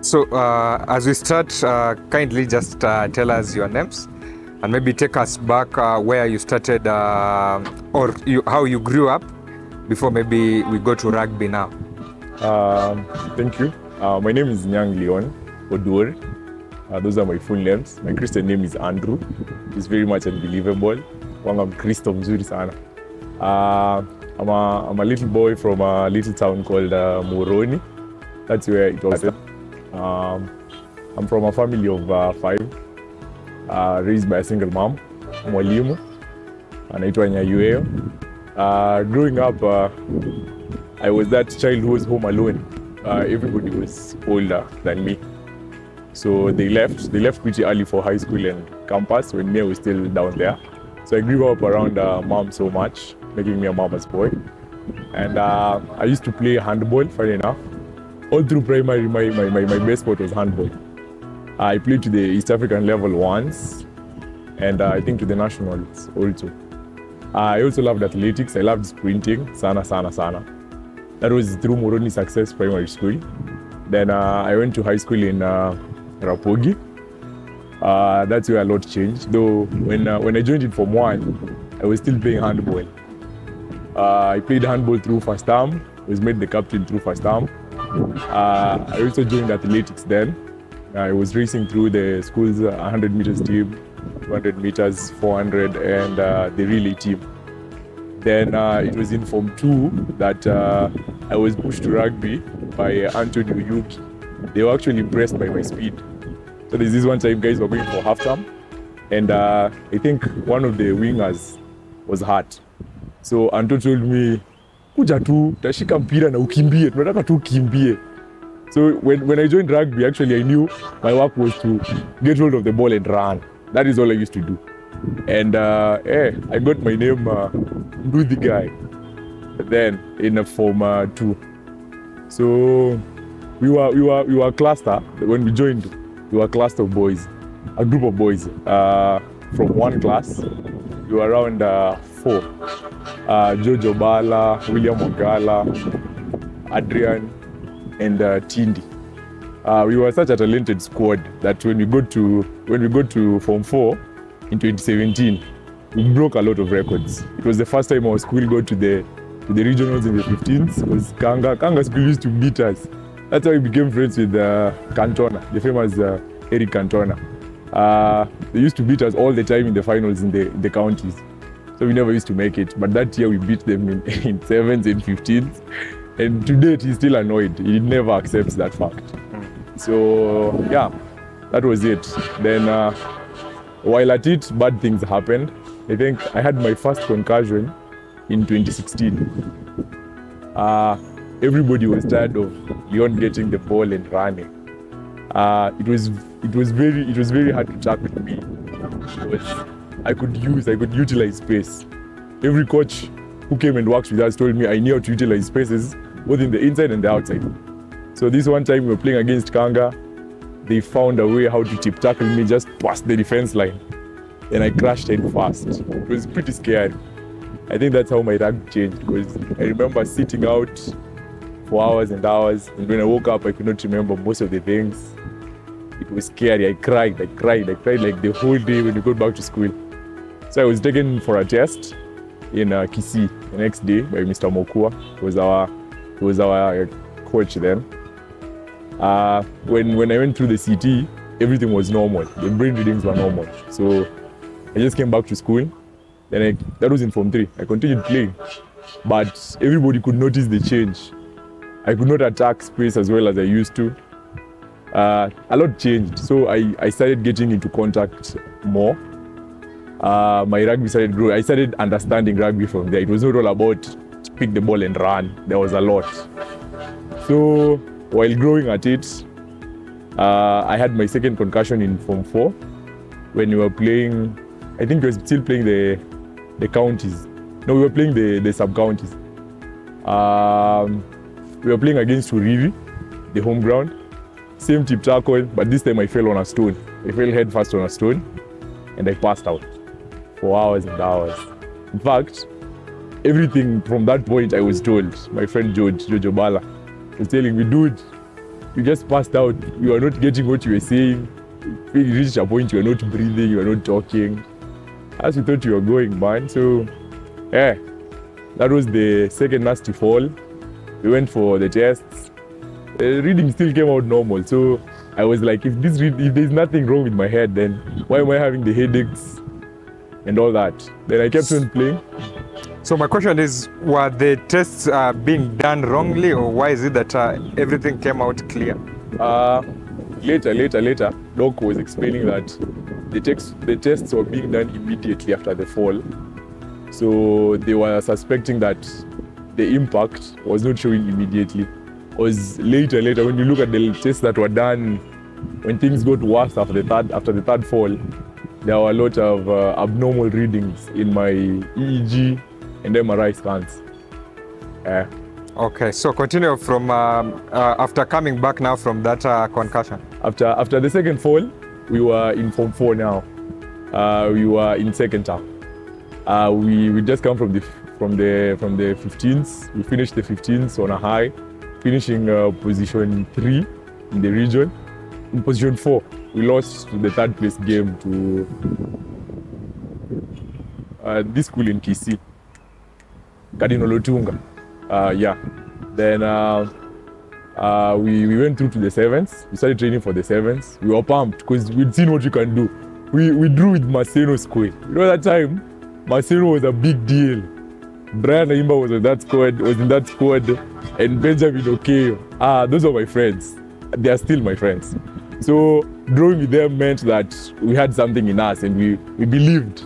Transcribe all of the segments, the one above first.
So as we start, kindly just tell us your names and maybe take us back where you started or how you grew up before maybe we go to rugby now. Thank you. My name is Nyang Leon Odur. Those are my full names. My Christian name is Andrew. It's very much unbelievable. Wanga Kristo mzuri sana. I'm a little boy from a little town called Moroni. That's where it was. I'm from a family of 5, raised by a single mom, mwalimu, anaitwa Nyayueo. Growing up, I was that child who was home alone. Everybody was older than me. So they left pretty early for high school and campus when me was still down there. So I grew up around mom so much, making me a mama's boy. And I used to play handball, funny enough. All through primary, my best sport was handball. I played to the East African level once, and I think to the nationals also. I also loved athletics. I loved sprinting, sana. That was through Moroni Success Primary School. Then I went to high school in Rapogi. That's where a lot changed. Though when I joined in Form 1, I was still playing handball. I played handball through first term, was made the captain through first term. I also joined athletics then. I was racing through the school's 100 meters team, 200 meters, 400, and the relay team. Then it was in Form 2 that I was pushed to rugby by Anthony Uyuki. They were actually impressed by my speed. So there's this one time guys were going for half time, and I think one of the wingers was hurt. So Anto told me, kuja tu, tashika mpira na ukimbie, tunataka tu ukimbie. So when I joined rugby, actually I knew my work was to get hold of the ball and run. That is all I used to do. And I got my name Ndudi guy then in Form 2. So we were a cluster. When we joined, we were a cluster of boys, a group of boys from one class. We were around 4. Jojo Bala, William Ogala, Adrian, and Tindi. We were such a talented squad that when we got to Form 4 in 2017, we broke a lot of records. It was the first time our school got to the regionals in the 15s. Because Kanga school used to beat us. That's how we became friends with Cantona, the famous Eric Cantona. They used to beat us all the time in the finals in the counties. So we never used to make it. But that year we beat them in 7s and 15s. And to date, he's still annoyed. He never accepts that fact. So yeah, that was it. Then while at it, bad things happened. I think I had my first concussion in 2016. Everybody was tired of Leon getting the ball and running. It was very hard to tackle with me because I could utilize space. Every coach who came and worked with us told me I knew how to utilize spaces both in the inside and the outside. So this one time we were playing against Kanga, they found a way how to tip tackle me just past the defense line. And I crashed in fast. It was pretty scary. I think that's how my rugby changed because I remember sitting out for hours and hours, and when I woke up I could not remember most of the things. It was scary. I cried like the whole day when we got back to school. So I was taken for a test in KCSE the next day by Mr. Mokua. He was our coach then. When I went through the CT, everything was normal. The brain readings were normal. So I just came back to school. Then that was in Form 3. I continued playing, but everybody could notice the change. I could not attack space as well as I used to. A lot changed. So I started getting into contact more. My rugby started growing. I started understanding rugby from there. It was not all about pick the ball and run. There was a lot. So while growing at it, I had my second concussion in Form 4 when we were playing. I think we were still playing the counties. No, we were playing the sub-counties. We were playing against Urivi, the home ground. Same tip tackle, but this time I fell on a stone. I fell head first on a stone and I passed out for hours and hours. In fact, everything from that point I was told. My friend Jojo Bala was telling me, dude, you just passed out. You are not getting what you were saying. You reached a point you are not breathing, you are not talking. As you thought you were going, man. So, yeah, that was the second nasty fall. We went for the tests. The reading still came out normal. So I was like, if there's nothing wrong with my head, then why am I having the headaches and all that? Then I kept on playing. So my question is, were the tests being done wrongly, or why is it that everything came out clear? Later, Doc was explaining that the tests were being done immediately after the fall. So they were suspecting that the impact was not showing immediately. It was later, when you look at the tests that were done, when things got worse after the third fall, there were a lot of abnormal readings in my EEG and MRI scans. Okay, so continue from after coming back now from that concussion. After the second fall, we were in Form 4 now. We were in second term. We just come from the 15th. We finished the 15th on a high, finishing position 3 in the region. In position 4, we lost the third place game to this school in KCSE, Cardinal Otunga. Then we went through to the sevens. We started training for the sevens. We were pumped because we'd seen what you can do. We drew with Maseno squad. You know that time, Maseno was a big deal. Brian Aimba was in that squad, and Benjamin Okeyo. Those are my friends. They are still my friends. So drawing with them meant that we had something in us, and we believed.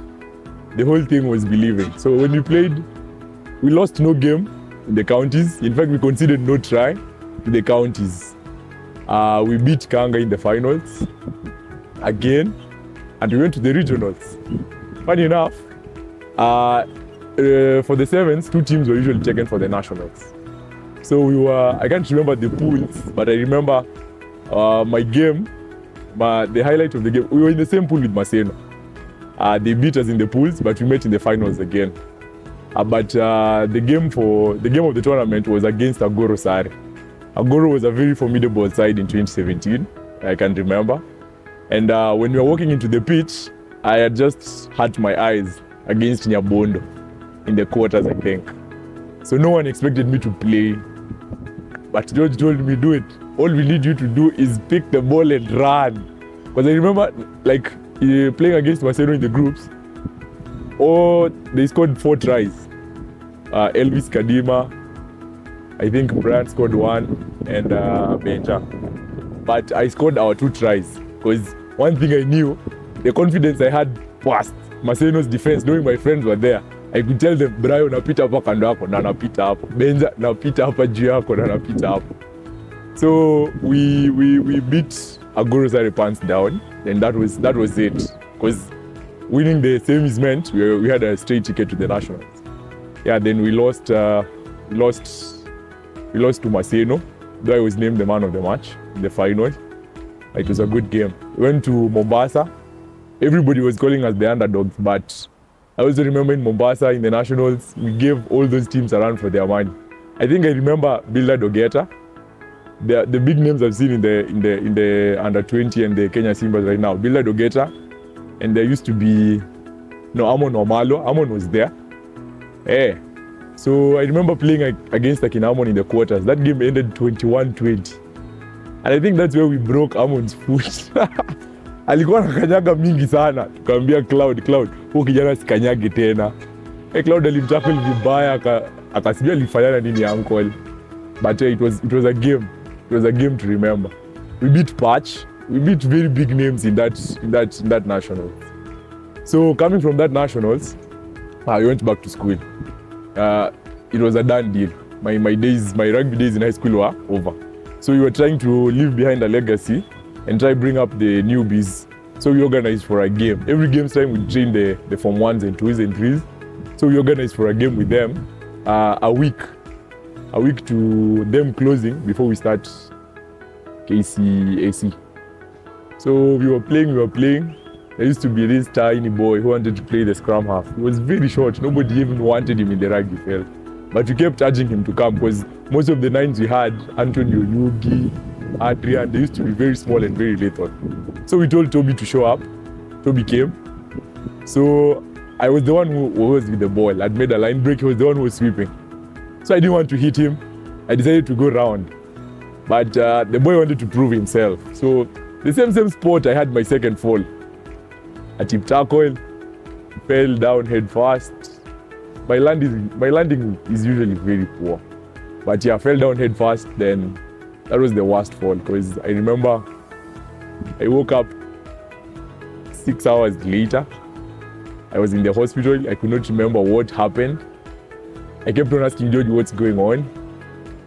The whole thing was believing. So when we played, we lost no game in the counties. In fact, we conceded no try in the counties. We beat Kanga in the finals again, and we went to the regionals. Funny enough, for the sevens, 2 teams were usually taken for the nationals. So I can't remember the pools, but I remember my game, the highlight of the game, we were in the same pool with Maseno. They beat us in the pools, but we met in the finals again. But the game of the tournament was against Agoro Sare. Agoro was a very formidable side in 2017, I can remember. And when we were walking into the pitch, I had just hurt my eyes against Nyabondo in the quarters, I think. So no one expected me to play. But George told me, do it. All we need you to do is pick the ball and run. Because I remember, playing against Maseno in the groups, they scored 4 tries. Elvis Kadima, I think Brad scored 1, and Benja. But I scored our 2 tries. Because one thing I knew, the confidence I had passed Maseno's defense, knowing my friends were there. I could tell them, Brian, napita hapa kando yako na napita hapo. Benja, napita hapa juu yako na napita hapo. So we beat Agoro Sare pants down, and that was it. Because winning the semis meant we had a straight ticket to the nationals. Then we lost to Maseno, though I was named the man of the match in the final. It was a good game. We went to Mombasa. Everybody was calling us the underdogs, but I also remember in Mombasa in the nationals, we gave all those teams a run for their money. I think I remember Bilda Dogeta. The big names I've seen in the under 20 and the Kenya Simbas right now. Bilda Dogeta, and there used to be Amon Omalo. Amon was there. So I remember playing against Amon in the quarters. That game ended 21-20. And I think that's where we broke Amon's foot. Alikuwa anakanyaga mingi sana. Tukaambia Cloud, huyu kijana sikanyage tena. Cloud alimtackle vibaya, akasijua alifanyana nini uncle. But it was a game. It was a game to remember. We beat Patch. We beat very big names in that nationals. So coming from that nationals, I went back to school. It was a done deal. My rugby days in high school were over. So we were trying to leave behind a legacy and try bring up the newbies. So we organized for a game. Every game's time we train the Form 1s and 2s and 3s. So we organized for a game with them, a week to them closing before we start KCSE. So we were playing. There used to be this tiny boy who wanted to play the scrum half. He was very short. Nobody even wanted him in the rugby field. But we kept urging him to come because most of the 9s we had, Antonio Yugi, Adrian, they used to be very small and very lethal. So we told Toby to show up. Toby came. So I was the one who was with the ball. I'd made a line break. He was the one who was sweeping. So I didn't want to hit him. I decided to go round. But the boy wanted to prove himself. So the same spot, I had my second fall. I tipped tackle, fell down head first. My landing is usually very poor. But yeah, I fell down head first, then that was the worst fall because I remember I woke up 6 hours later. I was in the hospital. I could not remember what happened. I kept on asking George what's going on.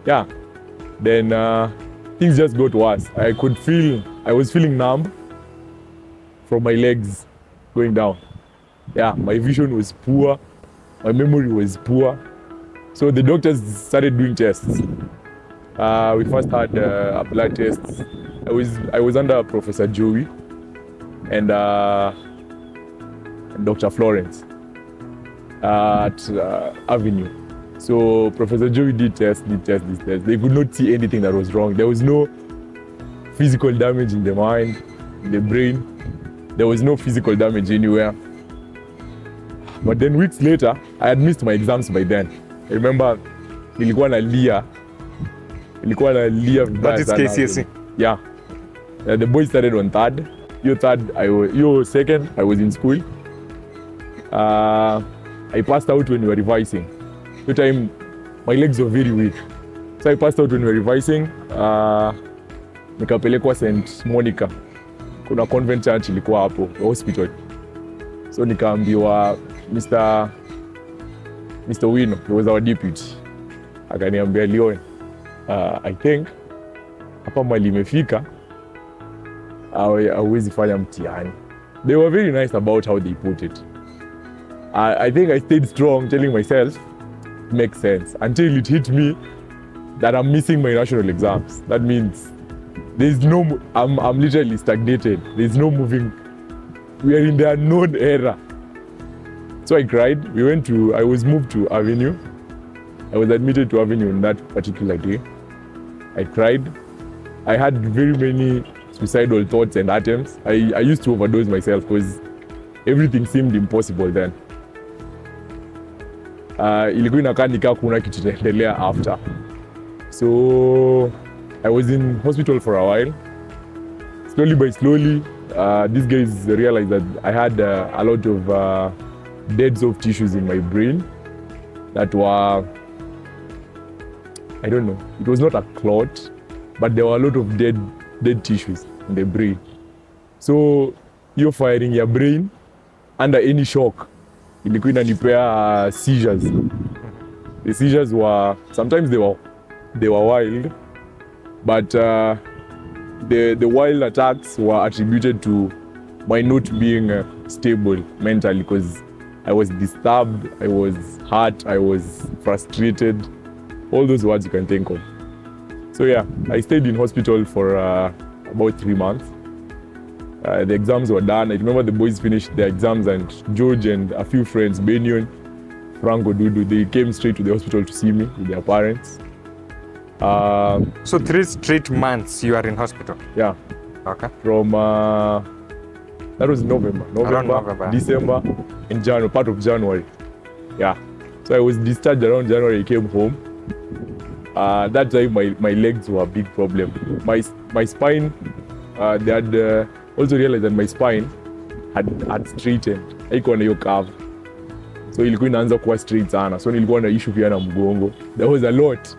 Yeah, then things just got worse. I was feeling numb from my legs going down. Yeah, my vision was poor. My memory was poor. So the doctors started doing tests. We first had a blood test. I was under Professor Joey and Dr. Florence at Avenue. So Professor Joey did test. They could not see anything that was wrong. There was no physical damage in the mind, in the brain. There was no physical damage anywhere. But then weeks later, I had missed my exams by then. I remember nilikuwa nalia vibaya. That is KCSE. Yeah. The boys started on third. Your second, I was in school. I passed out when we were revising. That time, my legs were very weak. So I passed out when we were revising. Nikapelekwa St. Monica. Kuna convent church ilikuwa hapo, hospital. So nikaambiwa Mr. Wino, he was our deputy. Akaniambia Leon, I think hapa mali imefika hauwezi fanya mtihani. They were very nice about how they put it. I think I stayed strong, telling myself it makes sense until it hit me that I'm missing my national exams. That means I'm literally stagnated. There's no moving. We are in the unknown era. So I cried. I was moved to Avenue. I was admitted to Avenue on that particular day. I cried. I had very many suicidal thoughts and attempts. I used to overdose myself because everything seemed impossible then. Ilikuwa inakaa nikaa kuna kitu kitaendelea after. So I was in hospital for a while. Slowly by slowly, these guys realized that I had a lot of dead soft tissues in my brain that were, I don't know, it was not a clot, but there were a lot of dead tissues in the brain. So you're firing your brain under any shock. Ilikuwa inanipea seizures. The seizures were, sometimes they were wild, but the wild attacks were attributed to my not being stable mentally because I was disturbed, I was hurt, I was frustrated, all those words you can think of. So yeah, I stayed in hospital for about 3 months. The exams were done. I remember the boys finished their exams and George and a few friends, Benyon, Franco, Dudu, they came straight to the hospital to see me with their parents. So 3 straight months you are in hospital? Yeah. Okay. From, that was November, December, and January, part of January. Yeah. So I was discharged around January, I came home. That time my legs were a big problem. My spine, they had also realized that my spine had straightened. Haikuwa na hiyo curve. So ilikuwa inaanza kuwa straight sana. So nilikuwa na issue pia na mgongo. There was a lot.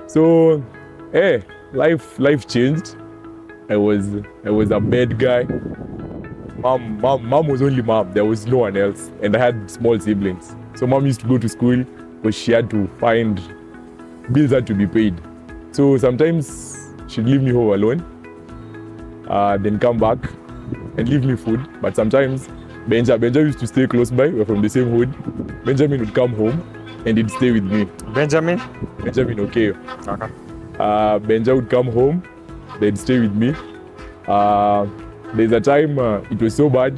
So, life changed. I was a bad guy. Mom was only mom. There was no one else. And I had small siblings. So mom used to go to school because she had to find bills had to be paid. So sometimes she'd leave me home alone, then come back and leave me food. But sometimes Benja used to stay close by. We're from the same hood. Benjamin would come home and he'd stay with me. Benjamin, okay. Okay. Benja would come home, they'd stay with me. There's a time it was so bad,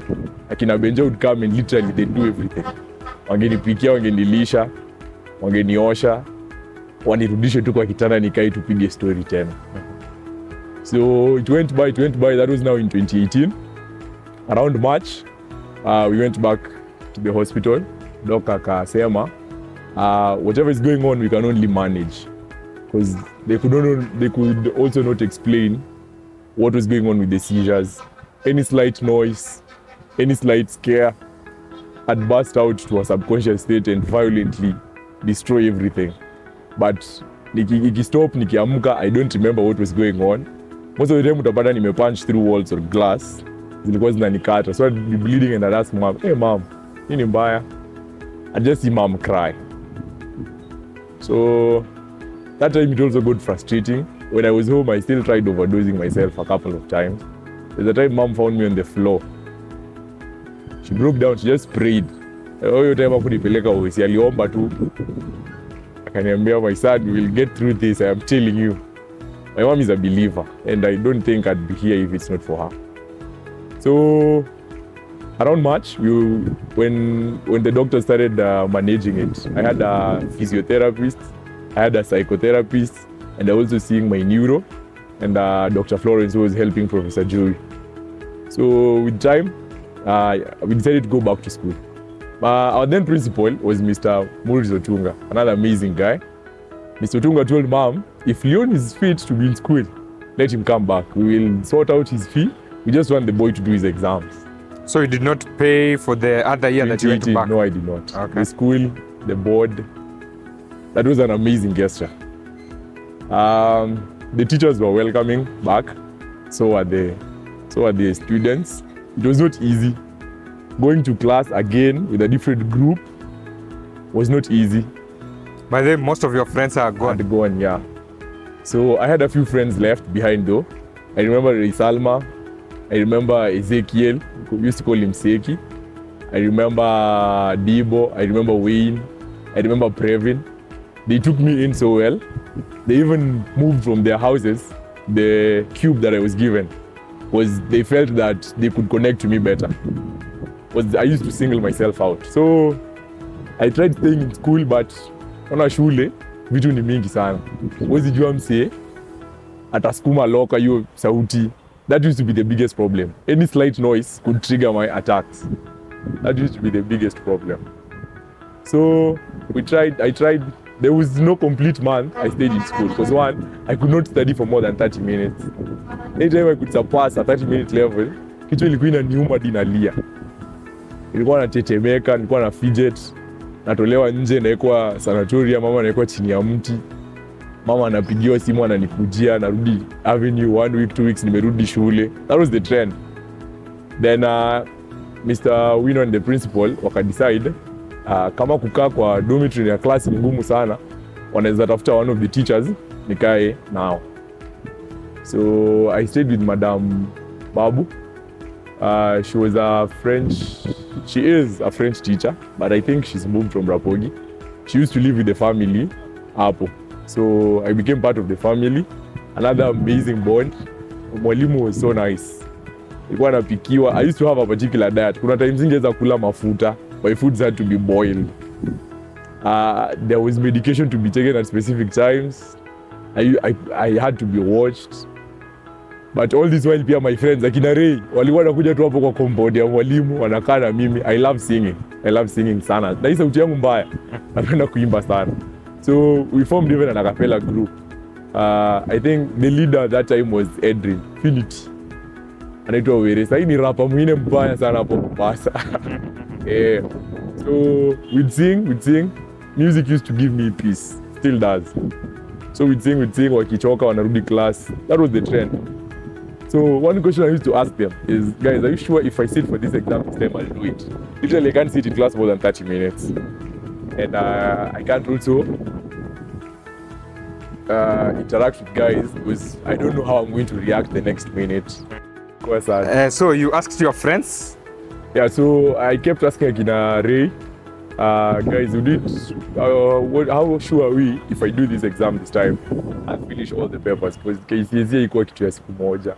akina Benja would come and literally they'd do everything. Wangenipikia, wangenilisha, wangeniosha, wanirudishe tu kwa kitanda nikae tupige story tena. So it went by. That was now in 2018. Around March, we went back to the hospital. Doctor akasema, whatever is going on, we can only manage. Because they could also not explain what was going on with the seizures. Any slight noise, any slight scare had burst out to a subconscious state and violently destroy everything. But nikistop, nikiamka, I don't remember what was going on. Most of the time utapata nimepunch through walls or glass. Zilikuwa zinanikata. So I'd be bleeding and I'd ask mom, hey mom, nini mbaya? I'd just see mom cry. So that time it also got frustrating. When I was home, I still tried overdosing myself a couple of times. There's a time mom found me on the floor. She broke down, she just prayed. Hiyo time hakunipeleka ofisi, aliomba tu. Akaniambia, my son, we will get through this, I am telling you. My mom is a believer, and I don't think I'd be here if it's not for her. So around March, when the doctor started managing it, I had a physiotherapist, I had a psychotherapist, and I was also seeing my neuro, and Dr. Florence, who was helping Professor Joey. So with time, we decided to go back to school. Our then principal was Mr. Maurice Otunga, another amazing guy. Mr. Otunga told mom, if Leon is fit to be in school, let him come back. We will sort out his fee. We just want the boy to do his exams. So you did not pay for the other year that you went back? No, I did not. Okay. The school, the board, that was an amazing gesture. The teachers were welcoming back. So were the students. It was not easy. Going to class again with a different group was not easy. By then, most of your friends are gone. Had gone, yeah. So I had a few friends left behind though. I remember Salma. I remember Ezekiel, we used to call him Seki. I remember Debo. I remember Wayne. I remember Previn. They took me in so well. They even moved from their houses. The cube that I was given was they felt that they could connect to me better. I used to single myself out. So I tried staying in school, but ona shule vitu ni mingi sana. Huwezi jua msee atasukuma loka hiyo sauti. That used to be the biggest problem. Any slight noise could trigger my attacks. That used to be the biggest problem. So I tried. There was no complete month I stayed in school because one, I could not study for more than 30 minutes. Anytime I could surpass a 30-minute level, kichwa ilikuwa inaniuma hadi nalia. Nilikuwa natetemeka, nilikuwa na fidget, natolewa nje, naekwa sanatoria, mama naekwa chini ya mti. Mama anapigiwa simu, ananikujia, narudi Avenue 1 week, 2 weeks, nimerudi shule. That was the trend. Then Mr. Wino and the principal wakadecide kama kukaa kwa dormitory ya class ni ngumu sana, wanaweza tafuta one of the teachers nikae nao. So I stayed with Madam Babu. She is a French teacher, but I think she's moved from Rapogi. She used to live with the family hapo. So I became part of the family. Another amazing bond. Mwalimu was so nice. Ilikuwa napikiwa. I used to have a particular diet. Kuna times ningeweza kula mafuta. My foods had to be boiled. There was medication to be taken at specific times. I had to be watched. But all this while pia my friends akina Ray walikuwa wanakuja tu hapo kwa compound ya mwalimu wanakaa na mimi. I love singing sana. Na hii sauti yangu mbaya. Napenda kuimba sana. So we formed even an a cappella group. I think the leader at that time was Edrin Finity. Anaitwa Were. Sasa ni rapper mwingine mbaya sana hapo Mombasa. So we'd sing. Music used to give me peace. Still does. So we'd sing, wakichoka wanarudi class. That was the trend. So one question I used to ask them is, guys, are you sure if I sit for this exam this time I'll do it? Literally I can't sit in class more than 30 minutes. And I can't also interact with guys because I don't know how I'm going to react the next minute. So you asked your friends? Yeah, so I kept asking Akina Ray, guys, how sure are we if I do this exam this time and finish all the papers? Because KCSE ikuwa kitu ya siku moja.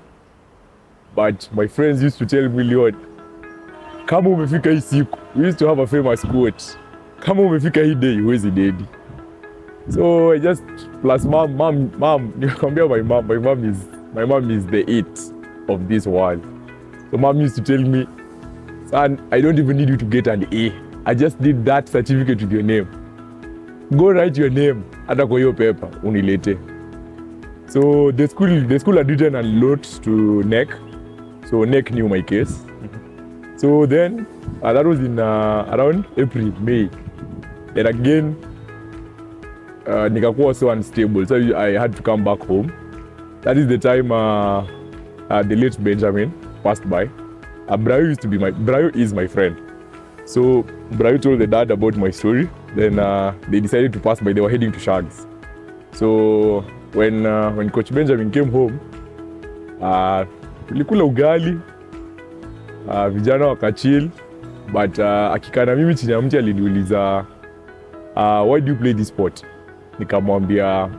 But my friends used to tell me, Leon, kama umefika hii siku, we used to have a famous quote, kama umefika hii day, huwezi dedi. So I just, plus mom, nikwambia my mom is my mom is the it of this world. So mom used to tell me, son, I don't even need you to get an A. I just need that certificate with your name. Go write your name hata kwa hiyo paper unilete. So the school had written a note to NEC. So NEC knew my case. So then that was in around April, May. Then again, nikakuwa so unstable. So I had to come back home. That is the time the late Benjamin passed by. Brayo is my friend. So Brayo told the dad about my story. Then they decided to pass by. They were heading to Shags. So when Coach Benjamin came home, tulikula ugali, vijana wakachill, but akikana mimi chini ya mti aliniuliza, why do you play this sport? Nikamwambia,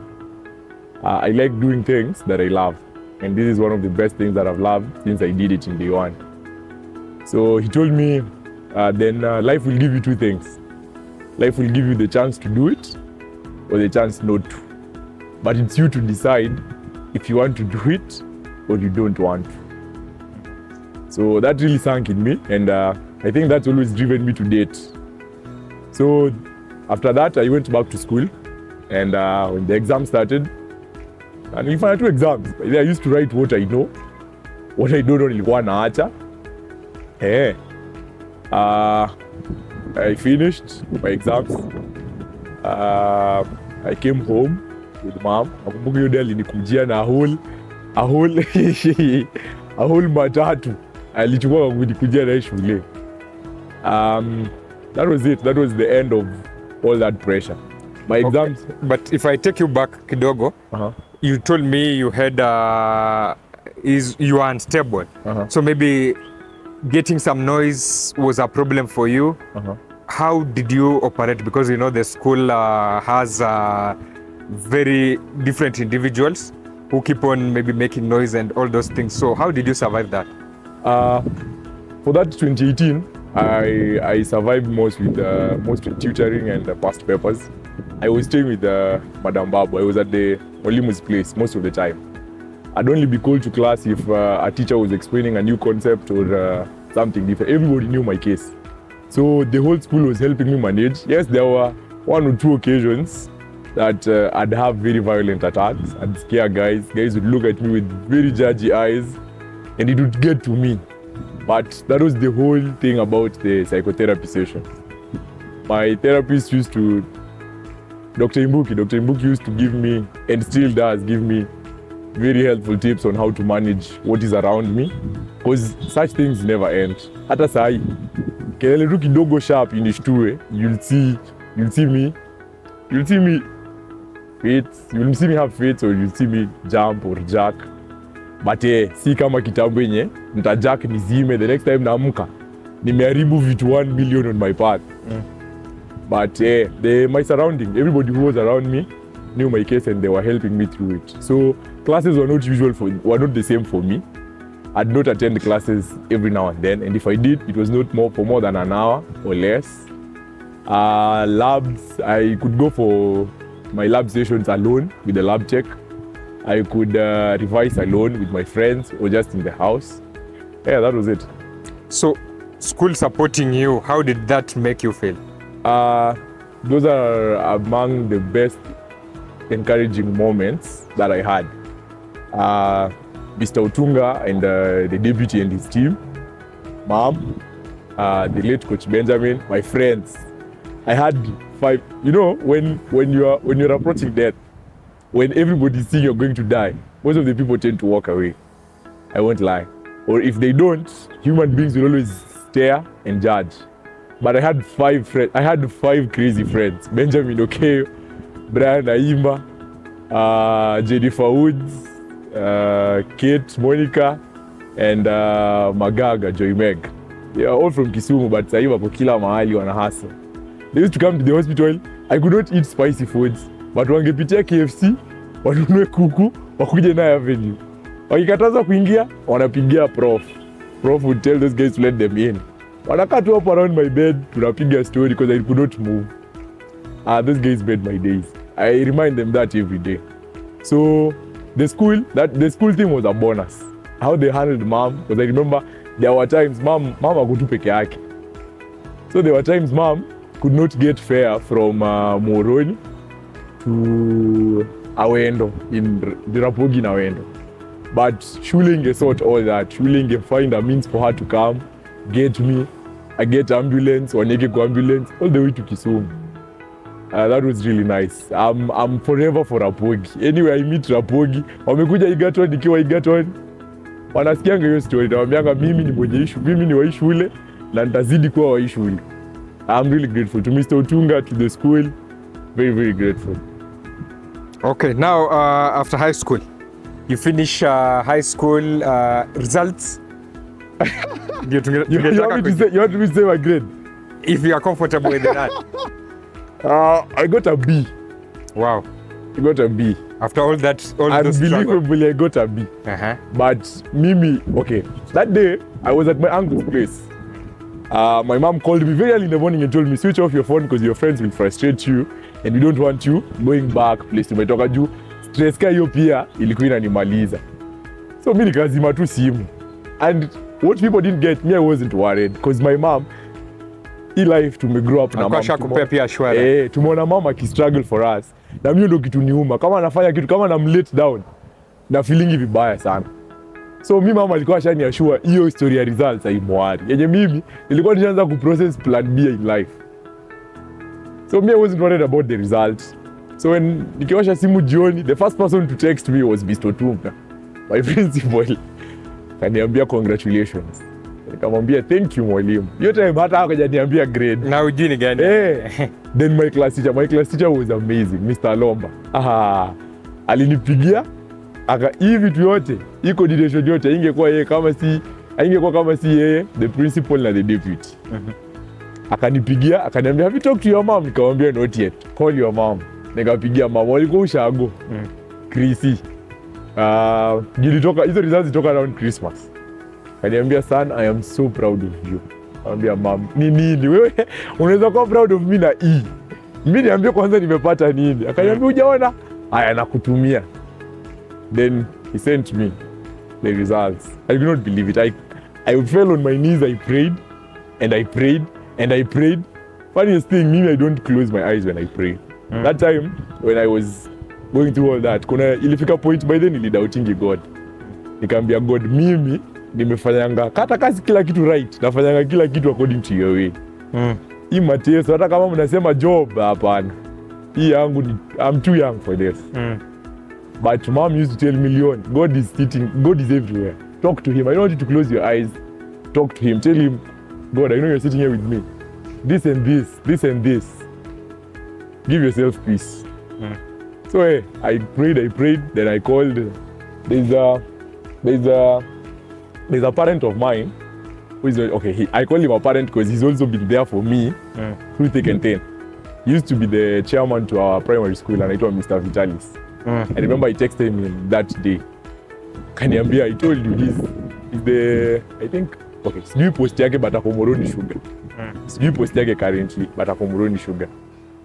I like doing things that I love, and this is one of the best things that I've loved since I did it in day one. So he told me, then life will give you two things. Life will give you the chance to do it or the chance not to. But it's you to decide if you want to do it or you don't want to. So that really sank in me, and I think that's always driven me to date. So after that, I went back to school, and when the exam started, and if I had two exams, I used to write what I know. What I don't know nilikuwa naacha. I finished my exams. I came home with mom. Nakumbuka hiyo day alinikujia na a whole matatu. Alichukua kunikujia na shule. That was it. That was the end of all that pressure. My exams. Okay. But if I take you back kidogo, you told me you had you are unstable. So maybe getting some noise was a problem for you. How did you operate? Because you know the school has very different individuals who keep on maybe making noise and all those things. So how did you survive that? For that 2018, I survived most with tutoring and past papers. I was staying with Madam Babu. I was at the Mwalimu's place most of the time. I'd only be called to class if a teacher was explaining a new concept or something different. Everybody knew my case. So the whole school was helping me manage. Yes, there were one or two occasions that I'd have very violent attacks. I'd scare guys. Guys would look at me with very judgy eyes, and it would get to me. But that was the whole thing about the psychotherapy session. My therapist used to, Dr. Imbuki used to give me, and still does give me, very helpful tips on how to manage what is around me, because such things never end. Hata sahi kelele tu kidogo sharp inishtue, you'll see me have fits, or you'll see me jump or jack. But si kama kitambo yenye nitajack nizime, the next time naamka nimeharibu vitu 1 million on my path. But my surrounding, everybody who was around me knew my case, and they were helping me through it. So classes were not the same for me. I'd not attend classes every now and then, and if I did, it was not for more than an hour or less. Labs, I could go for my lab sessions alone with the lab tech. I could revise alone with my friends or just in the house. Yeah, that was it. So school supporting you, how did that make you feel? Those are among the best encouraging moments that I had. Mr. Otunga and the deputy and his team, Mom, the late Coach Benjamin, my friends. I had 5. You know, when you're approaching death, when everybody's seeing you're going to die, most of the people tend to walk away. I won't lie. Or if they don't, human beings will always stare and judge. But I had 5 friends. I had 5 crazy friends: Benjamin Okeo, Brian Aimba, Jennifer Woods, Kate, Monica, and Magaga, Joy Meg. They are all from Kisumu, but sahii wako kila mahali wana hustle. They used to come to the hospital. I could not eat spicy foods, but wangepitia KFC, wanunue kuku, wakuje nayo Avenue. Wakikataza kuingia, wanapigia prof. Prof would tell those guys to let them in. Wanakaa tu hapo around my bed, tunapiga story because I could not move. Those guys made my days. I remind them that every day. So the school thing was a bonus. How they handled mom, because I remember there were times mom ako tu peke yake. So there were times mom could not get fare from Moroni to Awendo, in Rapogi in Awendo. But shule ingesort all that. Shule ingefind a means for her to come, get me, I get ambulance, waneke kwa ambulance, all the way to Kisumu. That was really nice. I'm forever for Rapogi. Anyway, I meet Rapogi. Wamekuja Egerton, nikiwa Egerton. Wanasikianga hiyo story. Nawambianga mimi ni wa hii shule na nitazidi kuwa wa hii shule. I'm really grateful to Mr. Otunga, to the school. Very, very grateful. Okay, now after high school, you finish high school results. You want me to say my grade? If you are comfortable with that. I got a B. Wow. I got a B. After all that, unbelievably, I got a B. But Mimi, okay, that day I was at my uncle's place. My mom called me very early in the morning and told me, switch off your phone because your friends will frustrate you and we don't want you going back place tumetoka juu. Stress ka hiyo pia ilikuwa inanimaliza. So mimi nikazima tu simu. And what people didn't get, me I wasn't worried because my mom, life tumegrow up na mama. Akakupea pia shwari. Tumeona mama struggle for us. Na mimi ndio kitu niuma. Kama anafanya kitu kama let down, na feeling vibaya sana. So mimi mama alikuwa ashaniashua hiyo history ya results haimwari. Yenye mimi nilikuwa nishaanza kuprocess plan B in life. So me I wasn't worried about the results. So when nikiwasha simu jioni, the first person to text me was Mr. Otunga, my principal. Kaniambia congratulations. Nikamwambia thank you mwalimu. Hiyo time hata hakujaniambia grade. Na ujui ni gani? Then my class teacher was amazing, Mr. Lomba. Alinipigia hii vitu yote, hii coordination yote ingekuwa kama si yeye, the principal na the deputy. Akanipigia, akaniambia have you talked to your mom? Nikamwambia not yet. Call your mom. Nikapigia mama, walikuwa ushago. Chrissy. Hizo results zitoka around Christmas. Akaniambia son, I am so proud of you. Akaniambia mom, nini wewe unaweza kuwa proud of me na E? Mimi niambie kwanza nimepata nini? Akaniambia hujaona? Haya nakutumia. Then he sent me the results. I could not believe it. I fell on my knees, I prayed and I prayed and I prayed. Funniest thing, mimi I don't close my eyes when I pray. That time when I was going through all that, ilifika point by then nilidoubting God. Nikamwambia God, mimi nimefanyanga hata kazi kila kitu right, nafanyanga kila kitu according to your way. Hii mateso hata kama mnasema job, hapana. Hii yangu I'm too young for this. But mom used to tell me, Leon, God is everywhere. Talk to him. I don't want you to close your eyes. Talk to him. Tell him, God, I know you're sitting here with me. This and this, this and this. Give yourself peace. So I prayed, then I called. There's a parent of mine who is I call him a parent because he's also been there for me through thick and thin. He used to be the chairman to our primary school and I told Mr. Vitalis. I remember I texted him that day. Kaniambia, I told you he's the, I think, sijui post yake but ako Moroni Sugar. Sijui post yake currently but ako Moroni Sugar.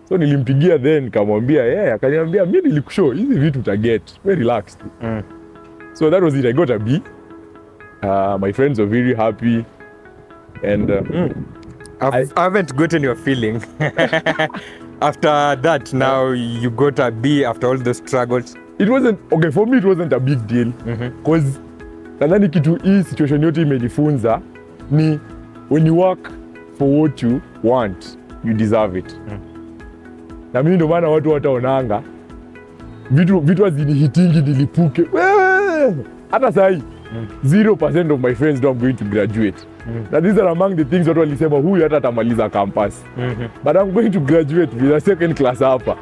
So nilimpigia then kamwambia, akaniambia mimi nilikushow hizi vitu utaget. Very relaxed. So that was it. I got a B. My friends were very happy. And I haven't gotten your feeling. After that, now you got a B after all the struggles. It wasn't, for me it wasn't a big deal. Because nadhani kitu hii situation yote imenifunza ni when you work for what you want, you deserve it. Na mimi ndo maana watu wataonanga vitu hazinihitingi nilipuke. Hata sahi 0% of my friends know I'm going to graduate. Now these are among the things watu walisema huyu hata atamaliza campus. But I'm going to graduate with a second class hapa.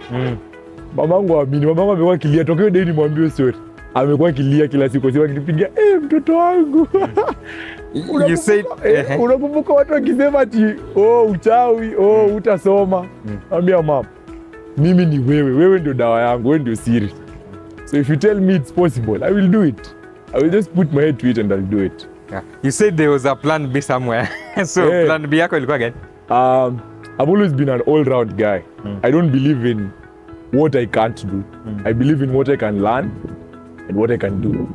Mamangu amekuwa kilia tokeo day nimwambie story. Amekuwa kilia kila siku sema kinipigia mtoto wangu. You said unakumbuka watu wakisema ati uchawi, utasoma. Ambia mama, mimi ni wewe ndio dawa yangu, wewe ndio siri. So if you tell me it's possible, I will do it. I will just put my head to it and I'll do it. You said there was a plan B somewhere. So plan B yako ilikuwa gani? I've always been an all-round guy. I don't believe in what I can't do. I believe in what I can learn and what I can do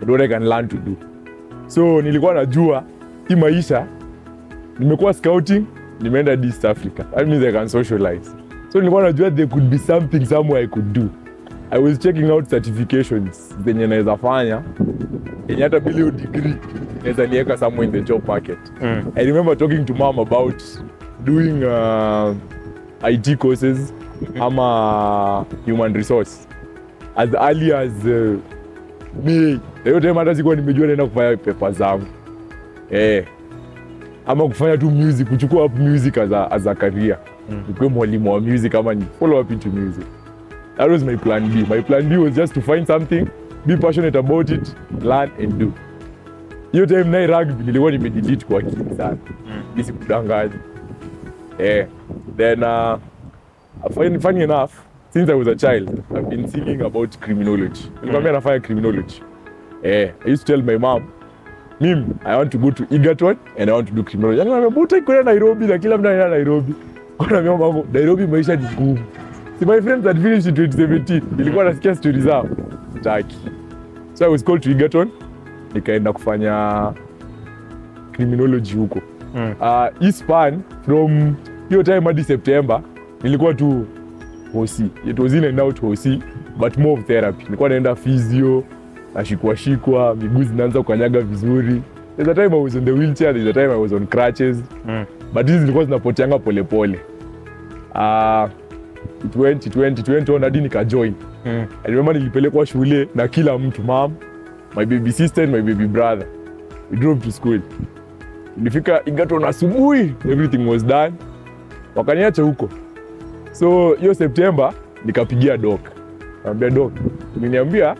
and what I can learn to do. So nilikuwa najua hii maisha, nimekuwa scouting, nimeenda East Africa. That means I can socialize. So nilikuwa najua there could be something somewhere I could do. I was checking out certifications zenye naweza fanya yenye hata bila hiyo degree naweza niweka somewhere in the job market. I remember talking to mom about doing IT courses ama human resource as early as May. Hiyo time hata sikuwa nimejua naenda kufanya paper zangu. Ama kufanya tu music, kuchukua up music as a career. Nikuwe mwalimu wa music ama ni follow up into music. That was my plan B. My plan B was just to find something, be passionate about it, learn and do. Hiyo time na rugby nilikuwa nimedelete kwa akili sana. Nisikudanganye. Then funny enough, since I was a child, I've been thinking about criminology. Nilikwambia nafanya criminology. I used to tell my mom, mimi, I want to go to Egerton and I want to do criminology. Ananiambia, "Mbona uko Nairobi na kila mtu anaenda Nairobi?" Kwa mimi mama, Nairobi maisha ni ngumu. See, my friends had finished in 2017. Nilikuwa nasikia stories zao. Taki. So I was called to Egerton. Nikaenda kufanya criminology huko. Span from hiyo time hadi September nilikuwa tu OC. It was in and out OC, but more of therapy. Nilikuwa naenda physio, nashikwa, miguu zinaanza kukanyaga vizuri. There's a time I was on the wheelchair, there's a time I was on crutches. But hizi zilikuwa zinapoteanga polepole. It went on hadi nikajoin. I remember nilipelekwa shule na kila mtu, mom, my baby sister and my baby brother. We drove to school. Nilifika Egerton asubuhi, everything was done. Wakaniacha huko. So hiyo September nikapigia doc. Nikamwambia doc, niambia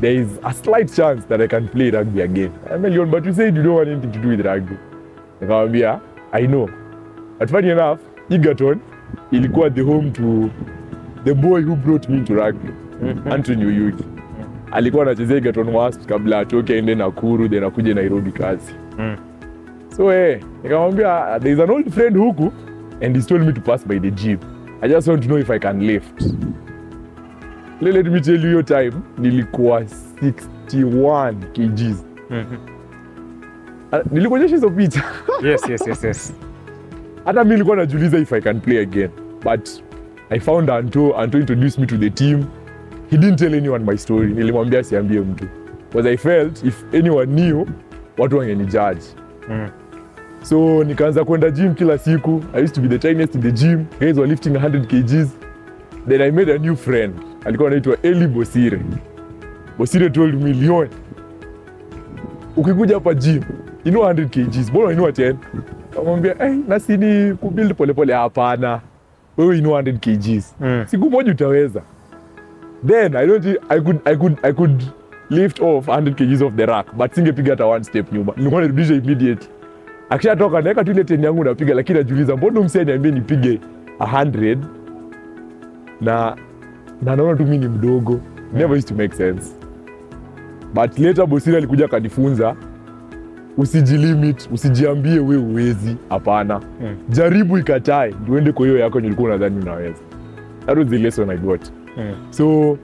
there is a slight chance that I can play rugby again. I'm Leon, but you said you don't want anything to do with rugby. Nikamwambia, I know. But funny enough, Egerton ilikuwa the home to the boy who brought me into rugby, Anthony Oyugi. Alikuwa anachezea Egerton Wasps kabla atoke aende Nakuru, then akuje Nairobi kazi. So nikamwambia, there is an old friend huku and he's told me to pass by the gym. I just want to know if I can lift. Let me tell you, your time nilikuwa 61 kgs. Nilikuonyesha hizo picha. Yes. Hata mimi nilikuwa najiuliza if I can play again. But I found Anto introduced me to the team. He didn't tell anyone my story. Nilimwambia siambie mtu. Because I felt if anyone knew, watu wangenijudge. So nikaanza kwenda gym kila siku. I used to be the tiniest in the gym. Guys were lifting 100 kgs. Then I made a new friend. Alikuwa anaitwa Eli Bosire. Bosire told me, Leon, ukikuja hapa gym, you know 100 kgs, mbona inua 10? Kamwambia, nasi ni kubuild polepole. Hapana, wewe inua 100 kgs. Siku moja utaweza. Then I could lift off 100 kgs off the rack, but singepiga hata one step nyuma. Nilikuwa nirudisha immediately. Akishatoka naweka tu ile 10 yangu napiga, lakini najiuliza mbona msee niambie nipige 100 na naona tu mimi ni mdogo. Never used to make sense. But later Bosira alikuja akanifunza, usijilimit, usijiambie wewe uwezi, hapana. Jaribu ikatae, uende kwa hiyo yako ulikuwa unadhani unaweza. That was the lesson I got. So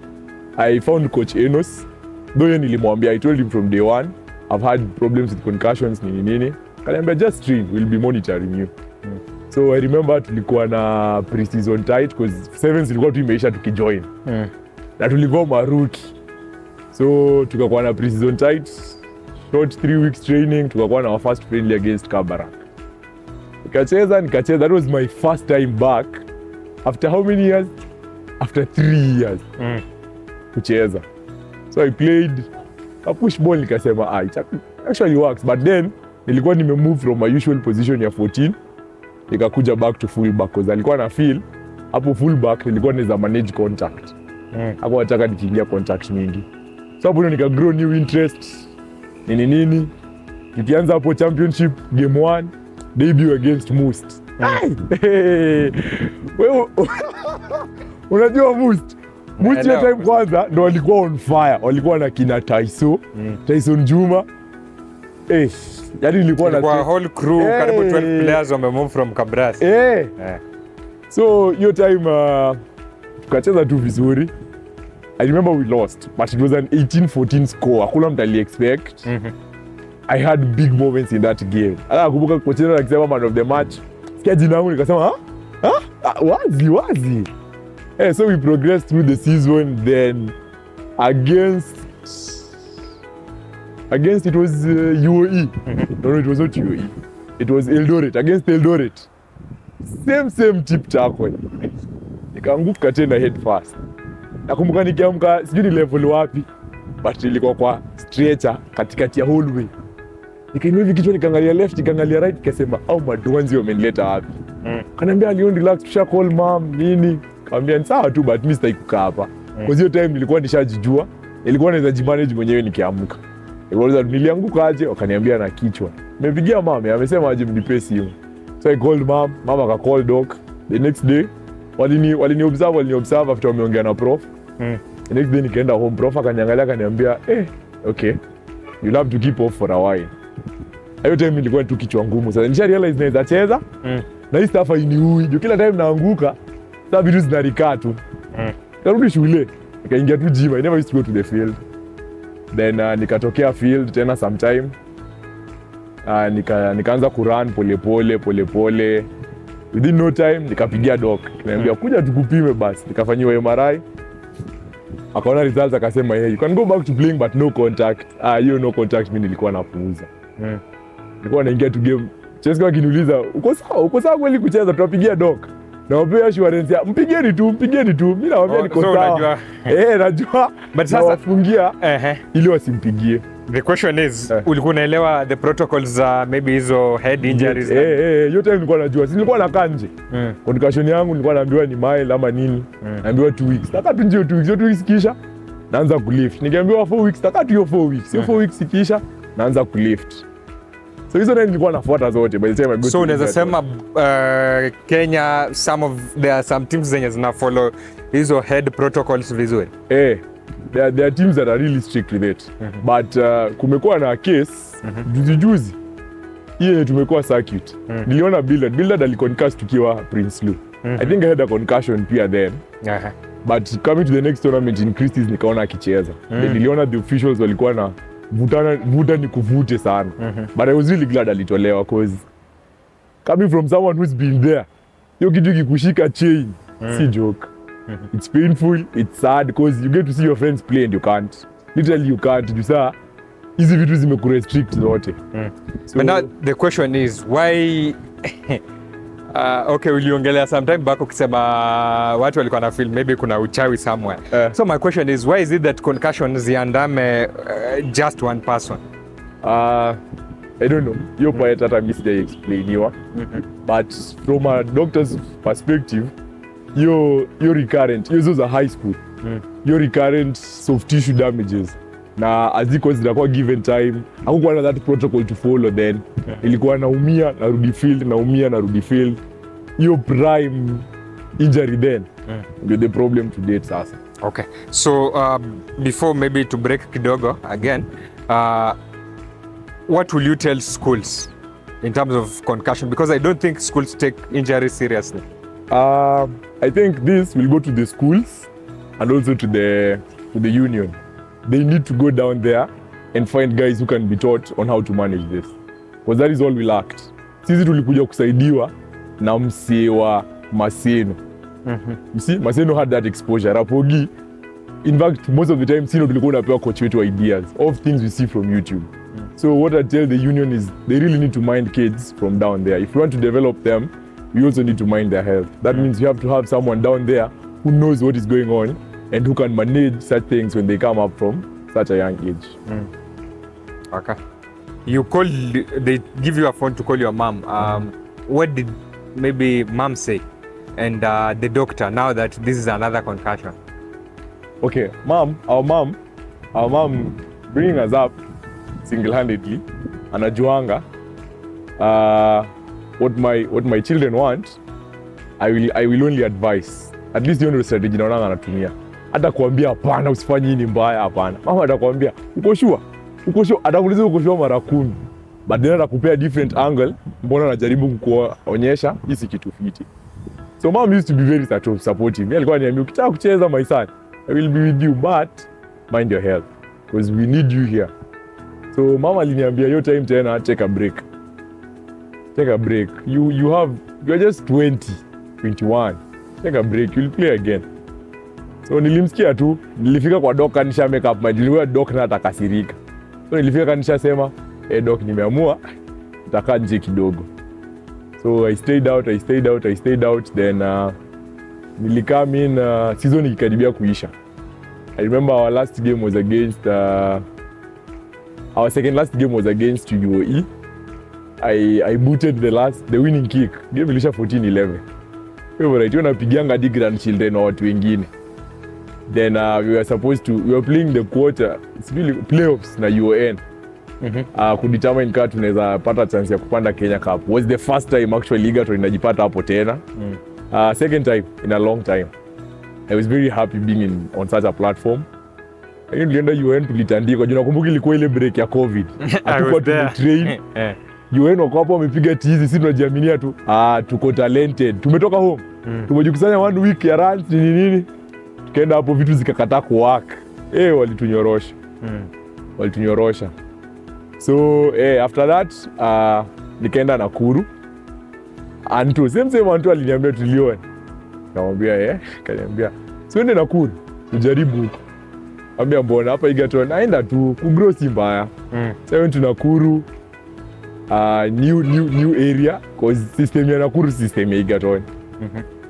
I found Coach Enos. Though nilimwambia, I told him from day one, I've had problems with concussions, nini. Kaniambia, just train, we'll be monitoring you. So I remember tulikuwa na pre-season tight because sevens ilikuwa tu imeisha tukijoin. Na tulikuwa maruki. So tukakuwa na pre-season tight, short 3 weeks training, tukakuwa na our first friendly against Kabarak. Nikacheza. That was my first time back. After how many years? After 3 years. Kucheza. So I played a push ball, nikasema, it actually works. But then nilikuwa nimemove from my usual position ya 14. Nikakuja back to fullback because alikuwa na feel hapo fullback nilikuwa naweza manage contact. Hapo nataka nikiingia contact mingi. So hapo nika grow new interest. Nini. Nikianza hapo championship game 1 debut against Must. Wewe unajua Must ya time kwanza ndo walikuwa on fire. Walikuwa na kina Tyson Juma. Yaani nilikuwa na whole crew karibu 12 players wamemove from Kabras. So hiyo time tukacheza tu vizuri. I remember we lost, but it was an 18-14 score. Hakuna mtu ali-expect. I had big moments in that game. Nakumbuka coach wetu akisema man of the match. Sikia jina langu nikasema, wazi. So we progressed through the season. Then against it was UOE. No, it was not UOE. It was Eldoret. Against Eldoret. Same tip tackle. Nikaanguka tena head first. Nakumbuka nikiamka sijui ni level wapi, but nilikuwa kwa stretcher katikati ya hallway. Nikainua hivi kichwa nikaangalia left, nikaangalia right, nikasema maduanzi wamenileta wapi? Kaniambia Leon relax, tusha call mom nini. Kaambia ni sawa tu, but mimi sitaki kukaa hapa. Kwa hiyo time nilikuwa nishajijua, nilikuwa naweza jimanage mwenyewe nikiamka. Nilianguka aje, wakaniambia na kichwa. Nimepigia mama, amesema aje mnipe simu. So I called mom, mama ka call doc. The next day walini observe after wameongea na prof. The next day nikaenda home, prof akaniangalia akaniambia, okay, you'll have to keep off for a while. Hiyo time nilikuwa tu kichwa ngumu. Sasa nisha realize naweza cheza. Na hii stuff hainiui. Ndio kila time naanguka, sasa vitu zinarikaa tu. Karudi shule, nikaingia tu gym. I never used to go to the field. Then nikatokea field tena sometime. Nikaanza kurun pole. Within no time nikapigia doc. Nikamwambia kuja tukupime basi. Nikafanyiwa MRI. Akaona results akasema you can go back to playing but no contact. No contact mimi nilikuwa napuuza. Nilikuwa naingia tu game. Cheska akiniuliza uko sawa kweli kucheza, tutapigia doc. Na wapea assurance ya mpigeni tu. Mimi nawaambia niko sawa. Najua. But sasa wafungia ili wasimpigie. The question is, ulikuwa unaelewa the protocols maybe hizo head injuries? Hiyo time nilikuwa najua. Nilikuwa nakaa nje. Concussion yangu nilikuwa naambiwa ni mile ama nini. Naambiwa 2 weeks. Nataka tu nje 2 weeks. 2 weeks kisha naanza kulift. Nikiambiwa 4 weeks, nataka tu hiyo 4 weeks. Hiyo 4 weeks kisha naanza kulift. So hizo ndio nilikuwa nafuata zote by the time I go. So unaweza sema Kenya there are some teams zenye zina follow hizo head protocols vizuri. There are teams that are really strict with it. But kumekuwa na case juzi hiyo tumekuwa circuit. Niliona Billard aliconcuss tukiwa Prince Lou. I think I had a concussion pia then. But coming to the next tournament in Christie's nikaona akicheza. Niliona the officials walikuwa na vuta ni kuvute sana. But I was really glad alitolewa cause coming from someone who's been there, hiyo kitu kikushika chain, si joke. It's painful, it's sad because you get to see your friends play and you can't. Literally you can't. Jusa hizi vitu zimekurestrict zote. So, but now the question is why okay, uliongelea sometime back ukisema watu walikuwa na feel maybe kuna uchawi somewhere. So my question is why is it that concussions ziandame just one person? I don't know. Hiyo part hata mimi sija explainiwa. But from a doctor's perspective, hiyo recurrent, hizo za high school. Hiyo recurrent soft tissue damages. Na aziko zinakuwa given time. Hakukuwa na that protocol to follow then. Ilikuwa naumia narudi field. Hiyo prime injury then. The problem to date sasa. Okay. So before maybe to break kidogo again, what will you tell schools in terms of concussion? Because I don't think schools take injuries seriously. I think this will go to the schools and also to the union. They need to go down there and find guys who can be taught on how to manage this. Because that is all we lacked. Sisi tulikuja kusaidiwa na msee wa Maseno. You see, Maseno had that exposure. Rapogi, in fact, most of the time, Sino tulikuwa unapewa coach wetu ideas of things we see from YouTube. So what I tell the union is they really need to mind kids from down there. If we want to develop them, we also need to mind their health. That means you have to have someone down there who knows what is going on and who can manage such things when they come up from such a young age. Okay. They give you a phone to call your mom. What did maybe mom say? And the doctor, now that this is another concussion? Okay, our mom bringing us up single-handedly, anajuanga what my children want, I will only advise. At least hiyo ndio strategy naona anatumia. Hata kuambia hapana usifanye hii ni mbaya, hapana. Mama atakwambia uko sure, atakuuliza uko sure mara 10. But then atakupea different angle, mbona anajaribu kukuonyesha hii si kitu fiti. So mom used to be very supportive. Yeye alikuwa ananiambia ukitaka kucheza my son, I will be with you, but mind your health because we need you here. So mama aliniambia hiyo time tena, take a break. Take a break. You're just 20, 21. Take a break, you'll play again. So nilimsikia tu, nilifika kwa doc kanisha make up mind. Niliwa doc na atakasirika. So nilifika kanisha sema, doc nimeamua, nitakaa nje kidogo. So I stayed out. Then nilikaa season ikikaribia kuisha. I remember our last game was against, our second last game was against UOE. I booted the winning kick. Game ilisha 14-11. Favorite, napigianga di grandchildren na watu wengine. Then we were playing the quarter, it's really playoffs na UON. Kudetermine kama tunaweza pata chance ya kupanda Kenya Cup. Was the first time actually Liga inajipata hapo tena. Second time in a long time. I was very happy being on such a platform. Lakini nilienda UON tulitandika. Nakumbuka ilikuwa ile break ya COVID. Hatukuwa tumetrain. UON wako hapo wamepiga tizi, sisi tunajiaminia tu. Tuko talented. Tumetoka home. Tumejikusanya 1 week ya runs nini. Tukaenda hapo vitu zikakataa kuwork. Walitunyorosha. Walitunyorosha. So after that nikaenda Nakuru. Anto same Anto aliniambia tulione. Namwambia kaniambia siende Nakuru tujaribu huko. Ambia mbona hapa Egerton naenda tu kugrow si mbaya. So I went to Nakuru, new area cause system ya Nakuru system ya Egerton.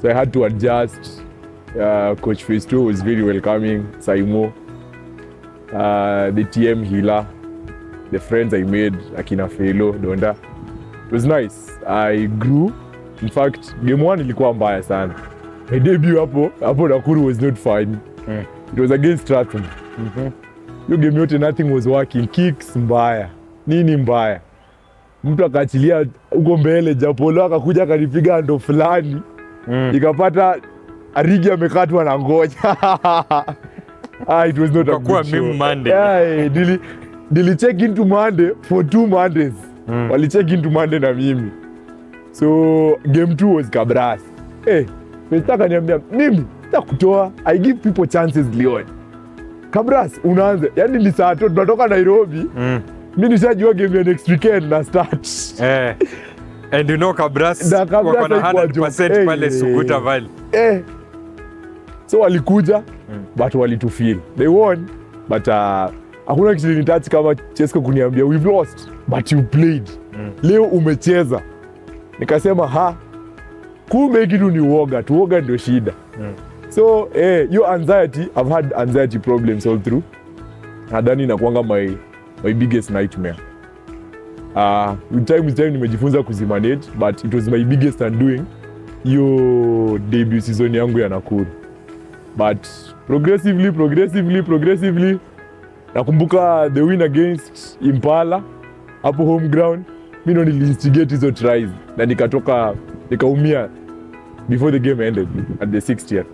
So I had to adjust. Coach Festo was very welcoming. Saimo, the TM Hila, the friends I made, Akina Felo, Donda. It was nice. I grew. In fact, game 1 ilikuwa mbaya sana. My debut hapo Nakuru was not fine. It was against Stratham. Hiyo game yote nothing was working. Kicks mbaya. Nini mbaya. Mtu akaachilia huko mbele, Japolo akakuja akanipiga ndo fulani. Ikapata Arigi amekatwa na ngoja. It was not a good show. Monday. Dili check into Monday for 2 Mondays. Wali check into Monday na mimi. So game 2 was Kabras. Mr. kaniambia mimi sitakutoa. I give people chances Leon. Kabras unaanza. Yaani ni saa 3 tunatoka Nairobi. Mimi nishajua game ya next weekend na start. And you know Kabras wako na 100% pale Suguta Valley. So walikuja but walitufeel. They won but hakuna kitu nitaachi kama Chesko kuniambia we've lost but you played. Leo umecheza. Nikasema kumbe kitu ni uoga. Tuoga ndio shida. So your anxiety, I've had anxiety problems all through. Nadhani inakuanga my biggest nightmare. With time nimejifunza kuzimanage but it was my biggest undoing. Hiyo debut season yangu ya Nakuru. But progressively nakumbuka the win against Impala hapo home ground. Mimi ndo niliinstigate hizo tries na nikaumia before the game ended at the 60th.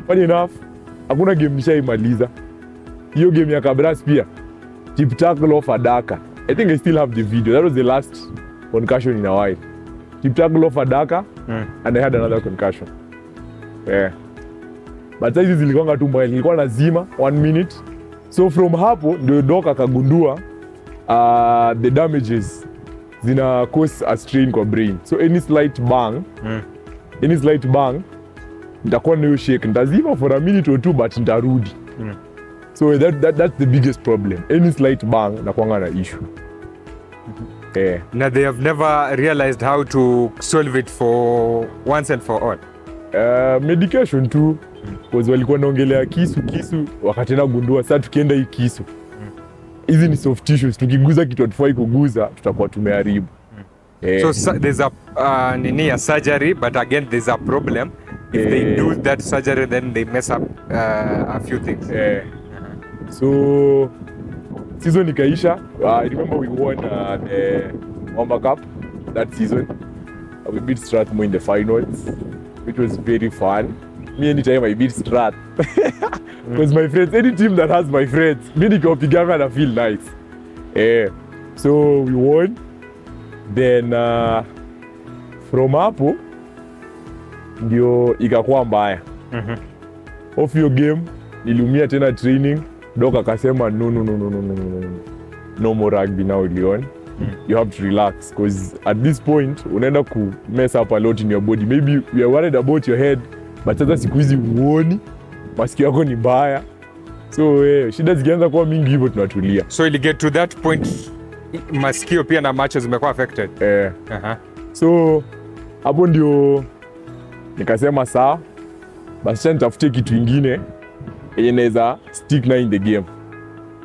Funny enough, hakuna game nishaimaliza. Hiyo game ya Kabras pia. Tip tackle off Adaka. I think I still have the video. That was the last concussion in a while. Tip tackle off Adaka and I had another concussion. But hizi zilikuwa tu mbaya. Nilikuwa nazima 1 minute. So from hapo ndio doc akagundua the damages zina cause a strain kwa brain. So any slight bang nitakuwa na hiyo shake. Nitazima for a minute or 2 but nitarudi. So that's the biggest problem. Any slight bang nakuanga na issue. Now they have never realized how to solve it for once and for all. Medication tu. Because walikuwa naongelea kisu wakati na gundua sasa tukienda hii kisu. Hizi ni soft tissues, tukiguza kitu hatufai kuguza tutakuwa tumeharibu. So there's a surgery but again there's a problem. If they do that surgery then they mess up a few things. So season ikaisha. I remember we won the Wamba Cup that season. We beat Strathmore in the finals, which was very fun. Me anytime I beat Strath because my friends, any team that has my friends, me nikipigana na feel nice. So we won. Then from hapo ndio ikakuwa mbaya. Off your game niliumia tena training. Doc akasema no more rugby now, Leon. You have to relax because at this point unaenda ku mess up a lot in your body. Maybe you are worried about your head, but sasa siku hizi uoni, masikio yako ni mbaya. So shida zikianza kuwa mingi hivyo tunatulia. So ili get to that point masikio pia na macho zimekuwa affected. So hapo ndio nikasema sawa, basi nitafutie kitu kingine yenye naweza stick na in the game.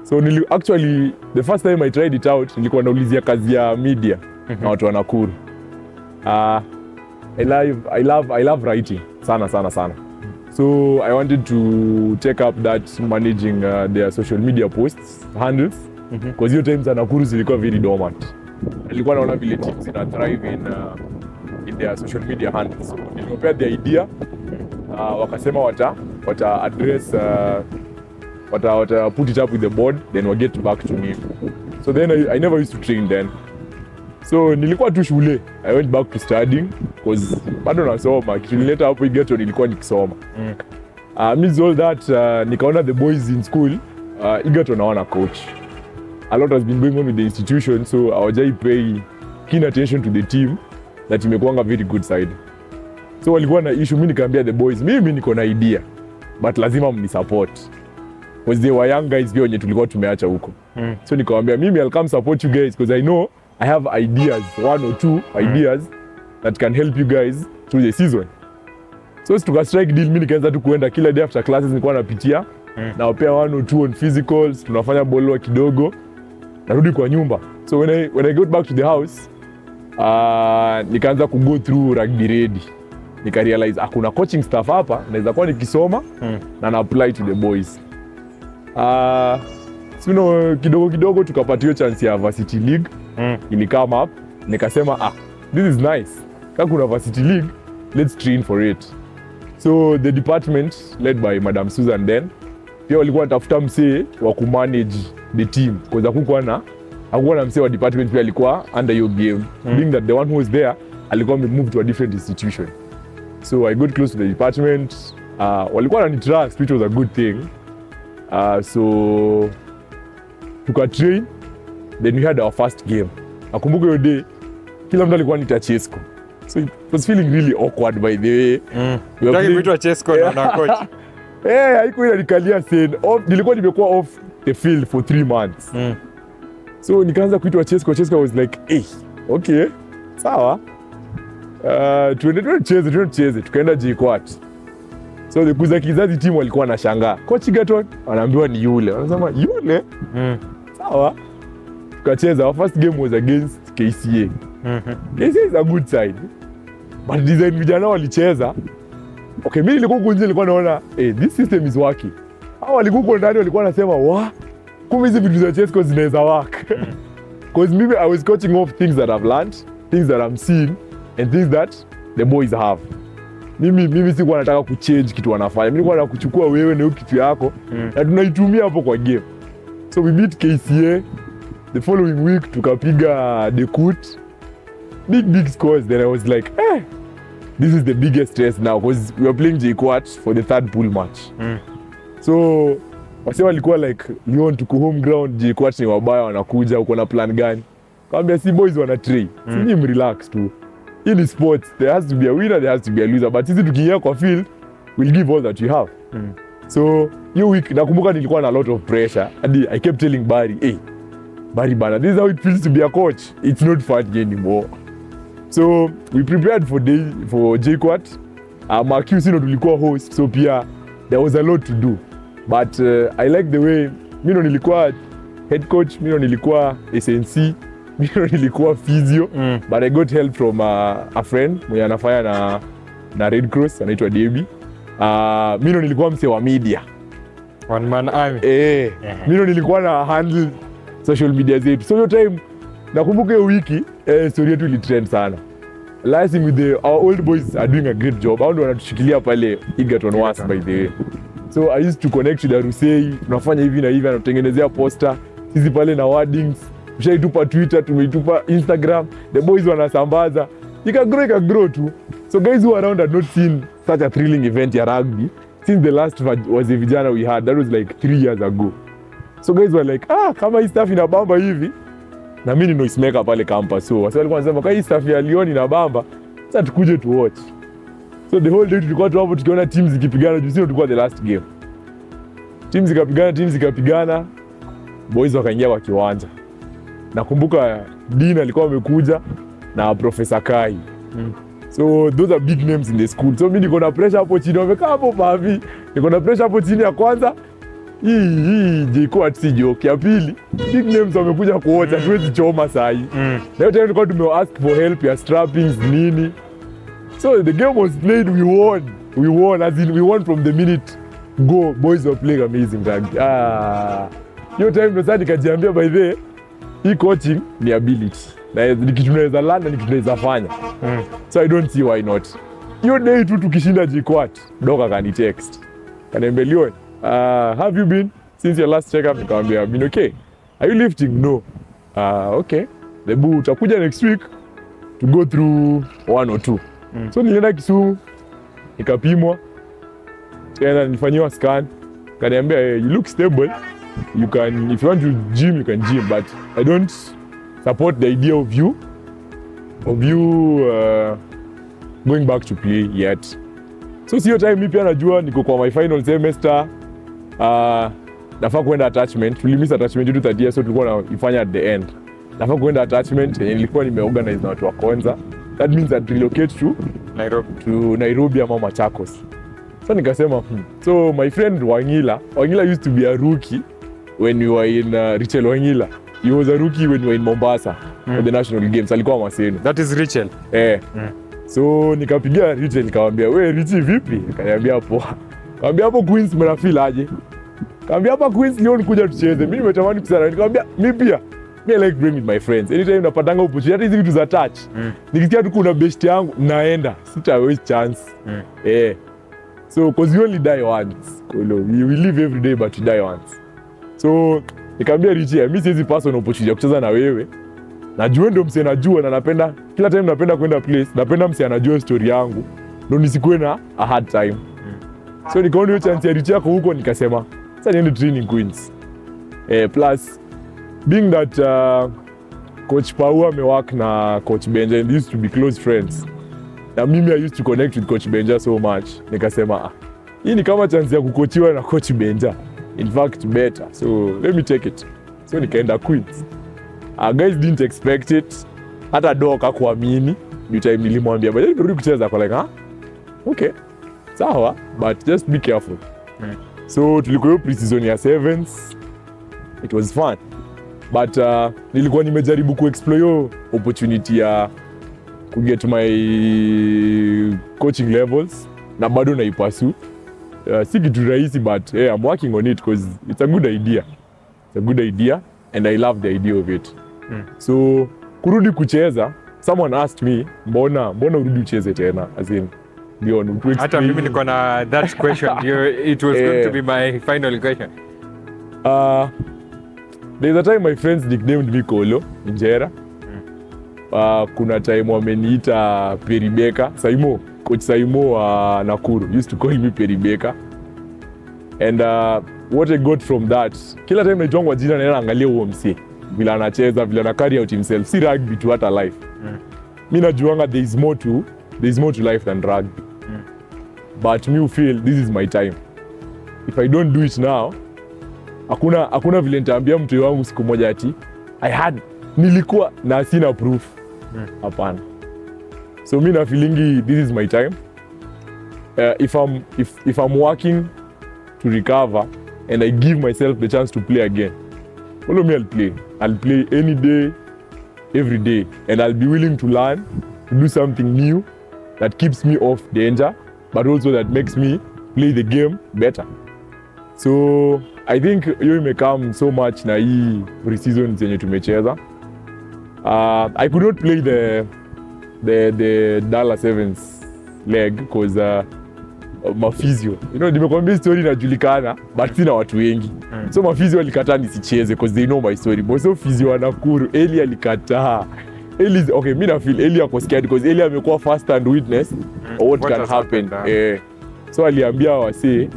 So actually the first time I tried it out nilikuwa naulizia kazi ya media na watu wa Nakuru. I love writing sana. So I wanted to take up that managing their social media posts handles because hiyo times za Nakuru zilikuwa very dormant. Nilikuwa naona vile teams zina thrive in their social media handles. So nilipea the idea, wakasema wata address wata put it up with the board, then we'll get back to me. So then I never used to train then. So nilikuwa tu shule. I went back to studying because bado nasoma. Kitu hapo Igeto nilikuwa nikisoma. Means all that nikaona the boys in school Igeto naona coach. A lot has been going on with the institution, so hawajai pay keen attention to the team that imekuanga very good side. So walikuwa na issue, mimi nikaambia the boys, mimi niko na idea but lazima mnisupport. Because they were young guys wenye tulikuwa tumeacha huko. So nikawaambia mimi I'll come support you guys because I know I have ideas, 1 or 2 ideas that can help you guys through the season. So tuka strike deal, mimi nikaanza tu kuenda kila day after classes nilikuwa napitia na wapea 1 or 2 on physicals, tunafanya ball kidogo, narudi kwa nyumba. So when I got back to the house, nikaanza ku go through Rugby Ready. Nika realize hakuna coaching staff hapa, naweza kuwa nikisoma na apply to the boys. So kidogo tukapatiwa chance ya Varsity League. Ili come up, nikasema this is nice. Kama kuna Varsity League, let's train for it. So the department led by Madam Susan then pia walikuwa wanatafuta msee wa kumanage the team because hakukuwa na msee wa department pia alikuwa under your game. Being that the one who was there alikuwa moved to a different institution. So I got close to the department. Walikuwa wananitrust, which was a good thing. So tuka train, then we had our first game. Nakumbuka hiyo day kila mtu alikuwa anita Chesco. So it was feeling really awkward by the way. Ndio kuitwa Chesco na coach. Haikuwa inanikalia sen. Nilikuwa nimekuwa off the field for 3 months. So nikaanza kuitwa Chesco. Chesco was like, "Hey, okay. Sawa. Tuende tukaenda JKUAT." So the kuza kizazi team walikuwa wanashangaa. Coach Gaton anaambiwa ni yule. Wanasema yule? Sawa. Tukacheza. Our first game was against KCSE. KCSE is a good side. But design vijana walicheza. Okay, mimi nilikuwa kunje nilikuwa naona, this system is working. Hao walikuwa ndani walikuwa wanasema, kumbe hizi vitu za Chesco zinaweza work. Because maybe I was coaching off things that I've learned, things that I'm seeing, and things that the boys have. Mimi sikuwa nataka kuchange kitu wanafanya. Mimi nilikuwa nataka kuchukua wewe na hiyo kitu yako na tunaitumia hapo kwa game. So we beat KCA. The following week tukapiga Dekut. Big scores. Then I was like, this is the biggest stress now because we are playing JKUAT for the 3rd pool match. So wase walikuwa like, Leon tuko home ground, JKUAT ni wabaya wanakuja, uko na plan gani? Kaambia si boys wana try. Sisi mrelax tu. In sports, there has to be a winner, there has to be a loser. But sisi tukiingia kwa field, we'll give all that we have. So hiyo week nakumbuka nilikuwa na a lot of pressure. And I kept telling Barry, Barry bana, this is how it feels to be a coach. It's not fun anymore. So we prepared for JKUAT. Makiusi ndo tulikuwa host, so pia there was a lot to do. But I like the way mimi nilikuwa head coach, mimi nilikuwa SNC, mimi nilikuwa physio, but I got help from a friend mwenye anafanya na Red Cross, anaitwa Debbie. Mimi nilikuwa msee wa media. One man army. Mimi nilikuwa na handle social media zetu. So hiyo time nakumbuka hiyo wiki story yetu ilitrend sana. Liaising with our old boys are doing a great job. Hao ndio wanatushikilia pale Egerton once by the way. So I used to connect with Arusei, tunafanya hivi na hivi, anatengenezea poster. Sisi pale na wordings, tushaitupa Twitter, tumeitupa Instagram, the boys wanasambaza. Ika grow tu. So guys who around had not seen such a thrilling event ya rugby, since the last was a vijana we had, that was like 3 years ago. So guys were like, kama hii stuff inabamba hivi, na mimi ni noise maker pale campus. So wasa walikuwa wanasema, kama hii stuff ya Leoon inabamba, sasa tukuje tu watch. So the whole day tulikuwa tu hapo tukiona teams zikipigana, juu sio tulikuwa the last game. Teams zikapigana, boys wakaingia kwa kiwanja. Nakumbuka Dean alikuwa amekuja na Professor Kai. So those are big names in the school. So mimi niko na pressure hapo chini, wamekaa hapo bavi. Niko na pressure hapo chini ya kwanza. Hii jiko ati joke ya pili. Big names wamekuja kuota, tuwezi choma saa hii. Leo tena tulikuwa tumeask for help ya strappings nini. So the game was played, we won. We won, as in we won from the minute go. Boys were playing amazing rugby. Hiyo time ndo sasa nikajiambia by the way, hii coaching ni ability. Na ni kitu tunaweza learn na ni kitu tunaweza fanya. So I don't see why not. Hiyo day tu tukishinda jikwat, doka akanitext. Kaniambia Leoon, have you been since your last check-up? Nikamwambia I've been okay. Are you lifting? No. Okay. Debu utakuja next week to go through 1 or 2. So nilienda Kisumu, nikapimwa, tena nilifanyiwa scan. Kaniambia you look stable. You can, if you want to gym, you can gym, but I don't support the idea of you going back to play yet. So sio time mimi pia najua niko kwa my final semester. Nafaa kuenda attachment. Tulimiss attachment yetu 30 years, so tulikuwa naifanya at the end. Nafaa kuenda attachment yenye nilikuwa nimeorganize na watu wa kwanza. That means I relocate to Nairobi ama Machakos. So nikasema so my friend Wangila used to be a rookie when we were in Richel Wangila. He was a rookie when we were in Mombasa for the national games. Alikuwa Maseno. That is Richel. So nikapigia Richel nikamwambia, "Wewe Richie vipi?" Akaniambia poa. Nikamwambia hapo Queens mna feel aje? Nikamwambia hapa Queens Leoon kuja tucheze. Mimi nimetamani kusana. Nikamwambia mimi pia. I like playing with my friends. Anytime napatanga opportunity, hata hizi vitu za touch. Nikisikia tu kuna best yangu naenda. Sita waste chance. So cause you only die once. We live every day but you die once. So nikamwambia Richie, mimi siwezi pass on opportunity ya kucheza na wewe. Najua ndio msee najua na napenda kila time napenda kwenda place, napenda msee anajua story yangu. Ndio nisikuwe na a hard time. So nikaona hiyo chance ya Richie yako huko, nikasema sasa niende training Queens. Plus being that Coach Pau amework na Coach Benja and used to be close friends. Na mimi I used to connect with Coach Benja so much. Nikasema hii ni kama chance ya kukochiwa na Coach Benja. In fact better. So let me take it. So nikaenda Queens. Guys didn't expect it. Hata Doc hakuamini. Due time nilimwambia baada ya kucheza kwa like okay. Sawa, but just be careful. So tulikuwa pre-season ya 7s. It was fun. But nilikuwa nimejaribu kuexplore opportunity ya kuget my coaching levels na bado naipursue. Si kitu rahisi but I'm working on it because it's a good idea. It's a good idea and I love the idea of it. So kurudi kucheza, someone asked me mbona urudi ucheze tena, as in Leoon, hata mimi niko na that question. It was going to be my final question. There's a time my friends nicknamed me Kolo Njera. Kuna time wameniita Peribeka. Coach Saimo wa Nakuru used to call me Peribeka. And what I got from that, kila time naitwangwa jina naenda angalia huo msee. Vile anacheza, vile ana carry out himself. Si rugby tu, hata life. Mimi najuanga there is more to life than rugby. But me feel this is my time. If I don't do it now, hakuna vile nitaambia mtu wangu siku moja ati nilikuwa na sina proof. Hapana. So mimi na feelingi this is my time. If I'm working to recover and I give myself the chance to play again, follow me, I'll play any day, every day, and I'll be willing to learn, to do something new that keeps me off danger, but also that makes me play the game better. So I think hiyo imekam so much na hii pre-season zenye tumecheza. I could not play the Dallas Sevens leg because mafizio. Nimekwambia story inajulikana but sina watu wengi. So mafizio walikataa nisicheze because they know my story. But so physio wa Nakuru, Eli alikataa. Okay, mimi na feel Eli ako scared because Eli amekuwa first hand witness of what can happen. So aliambia wasee,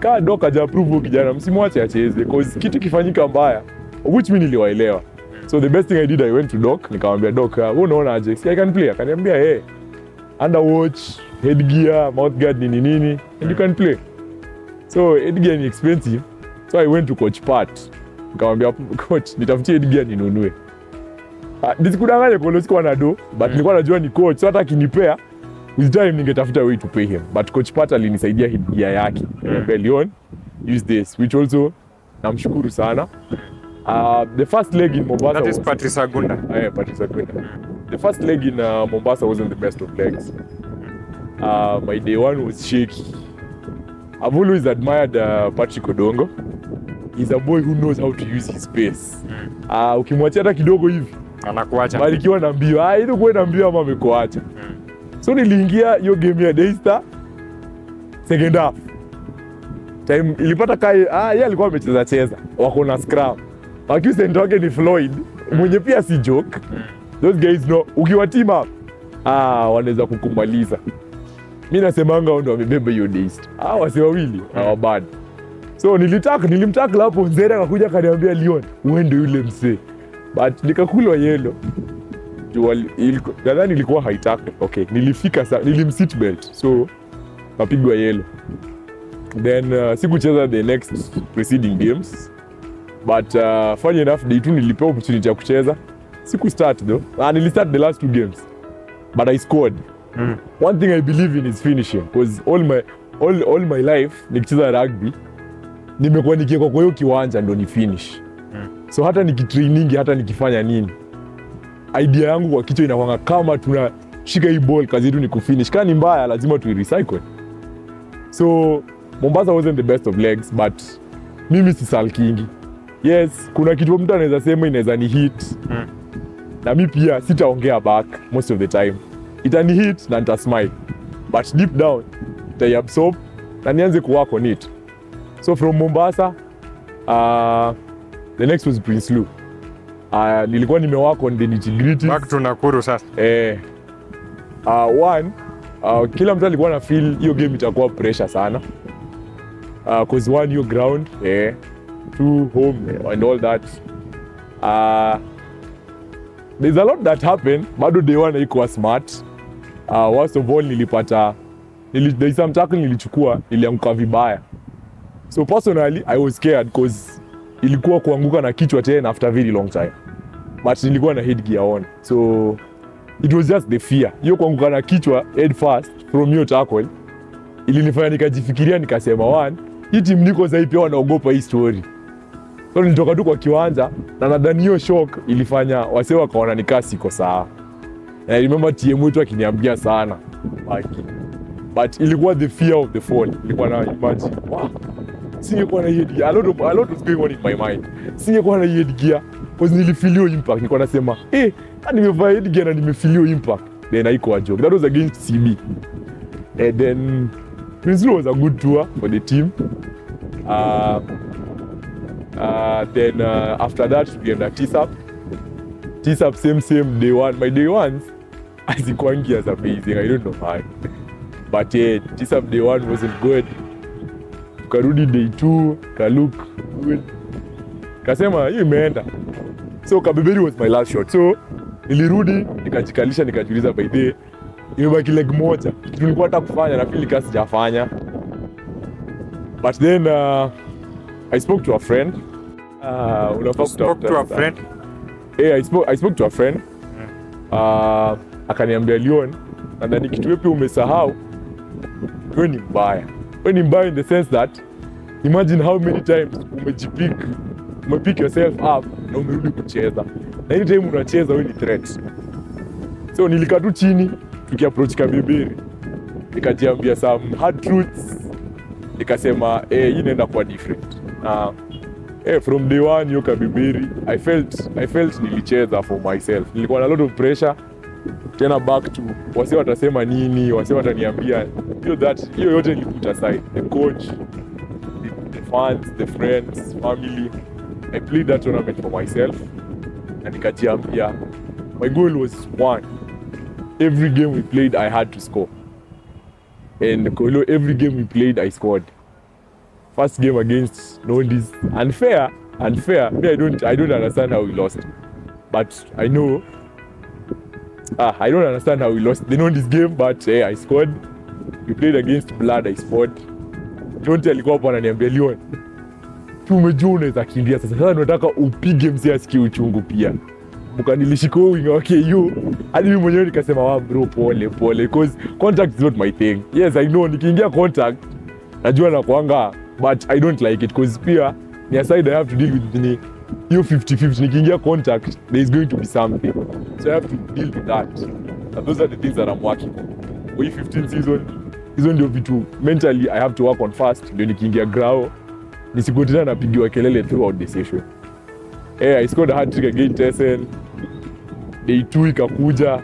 kaa Doc haja approve kijana, msimwache acheze cause kitu kifanyika mbaya, which mimi niliwaelewa. So the best thing I did, I went to Doc, nikamwambia Doc, wewe unaona aje? I can play. Akaniambia under watch, headgear, mouth guard, nini and you can play. So headgear ni expensive. So I went to Coach Pat. Nikamwambia coach, nitafutie headgear ninunue. Nisikudanganye kwa sikuwa na do, but nilikuwa najua ni coach. So hata akinipea with time ningetafuta way to pay him. But Coach Pat alinisaidia headgear yake. Leon, use this, which also namshukuru sana. The first leg in Mombasa, that is Patrice Agunda. Patrice Agunda. The first leg in Mombasa wasn't the best of legs. My day one was shaky. I've always admired Patrick Odongo. He's a boy who knows how to use his pace. Ukimwachia hata kidogo hivi anakuacha. Barikiwa na mbio. Either kuwe na mbio ama amekuacha. So niliingia hiyo game ya Daystar second half. Time ilipata kai yeye alikuwa amecheza wako na scrum. Accused wake ni Floyd, mwenye pia si joke. Those guys know ukiwa team up wanaweza kukumaliza. Mimi nasemanga wao ndio wamebeba hiyo Daystar. Wase wawili bad. So nilimtaka hapo, Nzera akakuja akaniambia Leon, wewe ndio yule msee. But nikakulwa yellow. Nadhani ilikuwa high tackle. Okay, nilifika nilimseat belt. So kapigwa yellow. Then sikucheza the next preceding games. But funny enough, day 2 nilipewa opportunity ya kucheza. Siku start though. Nilistart the last 2 games. But I scored. One thing I believe in is finishing, because all my life nikicheza rugby nimekuwa nikiwekwa kwa hiyo kiwanja ndo ni finish. So hata nikitraining, hata nikifanya nini, idea yangu kwa kichwa inakuwa kama tunashika hii ball, kazi yetu ni kufinish. Kama ni mbaya lazima tu recycle. So Mombasa wasn't the best of legs, but mimi si sulking. Yes, kuna kitu mtu anaweza sema inaweza ni hit. Na mimi pia sitaongea back most of the time. Itani hit na nita smile. But deep down, I absorb na nianze kuwork on it. So from Mombasa, the next was Prince Lu. Nilikuwa nimework on the nitty-gritty. Back to Nakuru sasa. Kila mtu alikuwa na feel hiyo game itakuwa pressure sana. Cause one, your ground, 2, home and all that. There's a lot that happened. Bado day one haikuwa smart. Worst of all, there's some tackle nilichukua, nilianguka vibaya. So personally, I was scared because ilikuwa kuanguka na kichwa tena after a very long time. But nilikuwa na headgear on. So it was just the fear. Hiyo kuanguka na kichwa head first from your tackle ilinifanya nikajifikiria, nikasema hii team niko sasa pia wanaogopa hii story. So nilitoka tu kwa kiwanja na nadhani hiyo shock ilifanya wase wakaona nikaa siko sawa. And I remember TM wetu akiniambia sana. But ilikuwa the fear of the fall. Ilikuwa na imagine, singekuwa na headgear. A lot was going on in my mind. Singekuwa na headgear because nilifeel hiyo impact. Nilikuwa nasema, nimevaa headgear na nimefeel hiyo impact. Then haikuwa joke. That was against CB. And then Prince Lu was a good tour for the team. Then after that we had a TSAP. TSAP same day one. My day ones hazikuangi as amazing. I don't know why. But TSAP day one wasn't good. Tukarudi day 2, look good. Kasema hii imeenda. So Kabeberi was my last shot. So nilirudi nikajikalisha, nikajiuliza by the imebaki leg moja. Kitu nilikuwa hata kufanya na feel kasi sijafanya. But then I spoke to a friend. Spoke to a friend? I spoke to a friend. Akaniambia Leon, nadhani kitu wewe umesahau. Wewe ni mbaya. Wewe ni mbaya in the sense that imagine how many times umepick yourself up na umerudi kucheza. Na any time unacheza wewe ni threat. So nilikaa tu chini tukiapproach Kabeberi. Nikajiambia some hard truths. Nikasema hii inaenda kuwa different. From day one yo Kabeberi, I felt nilicheza for myself. Nilikuwa na a lot of pressure. Tena back to wase watasema nini, wase wataniambia. Hiyo yote niliput aside. The coach, the fans, the friends, family. I played that tournament for myself. Na nikajiambia my goal was one. Every game we played I had to score. And Kolo, every game we played, I scored. First game against Nondis, unfair. Me, I don't understand how we lost, but I know. I don't understand how we lost. They know this game, but I scored. We played against Blood, I scored. Don't tell alikuwa hapo ananiambia Leon, tumejua unaweza kimbia sasa nataka upige mzee asikie uchungu pia. Mkanilishika winga wake hiyo. Hadi mimi mwenyewe nikasema wa bro pole because contact is not my thing. Yes, I know nikiingia contact najua na kuanga, but I don't like it because pia ni aside I have to deal with ni hiyo 50-50. Nikiingia contact there is going to be something, so I have to deal with that, and those are the things that I'm working on. For 15 season hizo ndio vitu mentally I have to work on first, ndio nikiingia grao nisikutana napigiwa kelele throughout the session. I scored a hat-trick against Essen. Day 2 ikakuja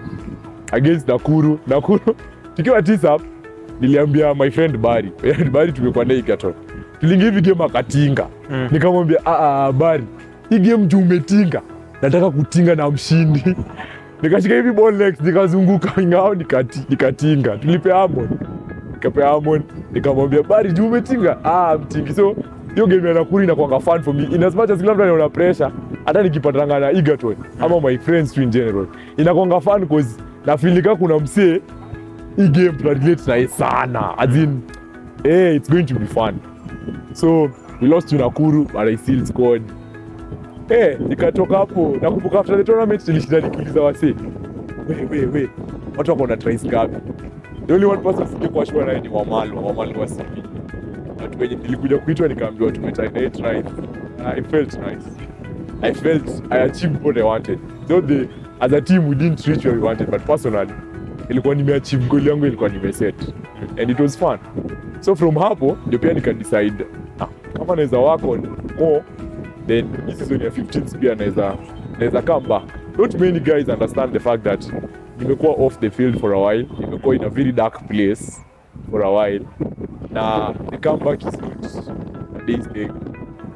against Nakuru tukiwa tisa up, niliambia my friend Barry tumekuwa naye Ikaton, tuliingia hivi game akatinga. Nikamwambia Barry, hii game tu umetinga, nataka kutinga na mshindi. Nikashika hivi ball legs nikazunguka ingao nikatinga. Tulipea Amon, nikamwambia Barry juu umetinga mtingi. So hiyo game ya Nakuru inakuwa fun for me, in as much as kila mtu anaona pressure. Hata nikipatana na Egerton ama my friends too in general inakuwa fun cause na feel like kuna msee hii game relate na sana, as in it's going to be fun. So we lost to Nakuru but I still scored. Nikatoka hapo nakumbuka after the tournament nilishinda nikiuliza wase we watu wako na tries ngapi. The only one person sikuwa sure naye ni Wamalu wa Simi. Watu wenye nilikuja kuitwa nikaambiwa tumetie 8 tries. I felt nice. I achieved what I wanted. Though as a team we didn't reach where we wanted, but personally ilikuwa nimeachieve goal yangu, ilikuwa nimeset and it was fun. So from hapo ndio pia nika decide kama naweza work on more, then this season ya 15 pia naweza come back. Not many guys understand the fact that nimekuwa off the field for a while, nimekuwa in a very dark place for a while, na the comeback is not a day's thing.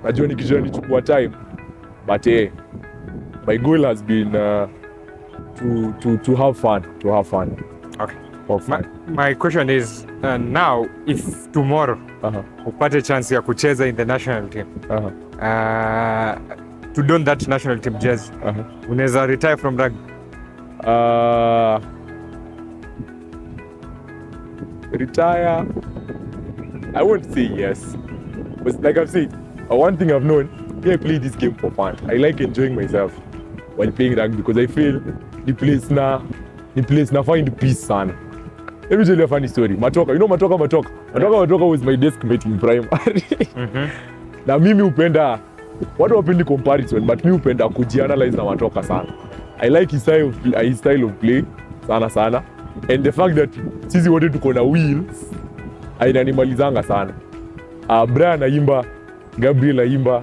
Najua nikijua nichukua time, but my goal has been to have fun. Okay. Have fun. My question is now if tomorrow upate chance ya kucheza in the national team to don that national team jersey, unaweza retire from rugby? Retire, I won't say yes, but like I've said, one thing I've known, I play this game for fun. I like enjoying myself while playing rugby because I feel the place na find peace sana. Let me tell you a funny story. Matoka, you know Matoka was my desk mate in primary. Na mimi upenda, watu wapendi comparison, but mimi upenda kujianalyze na Matoka sana. I like his style of play sana, and the fact that sisi wote tuko na wheels ainanimalizanga sana. Brian aimba, Gabriel aimba,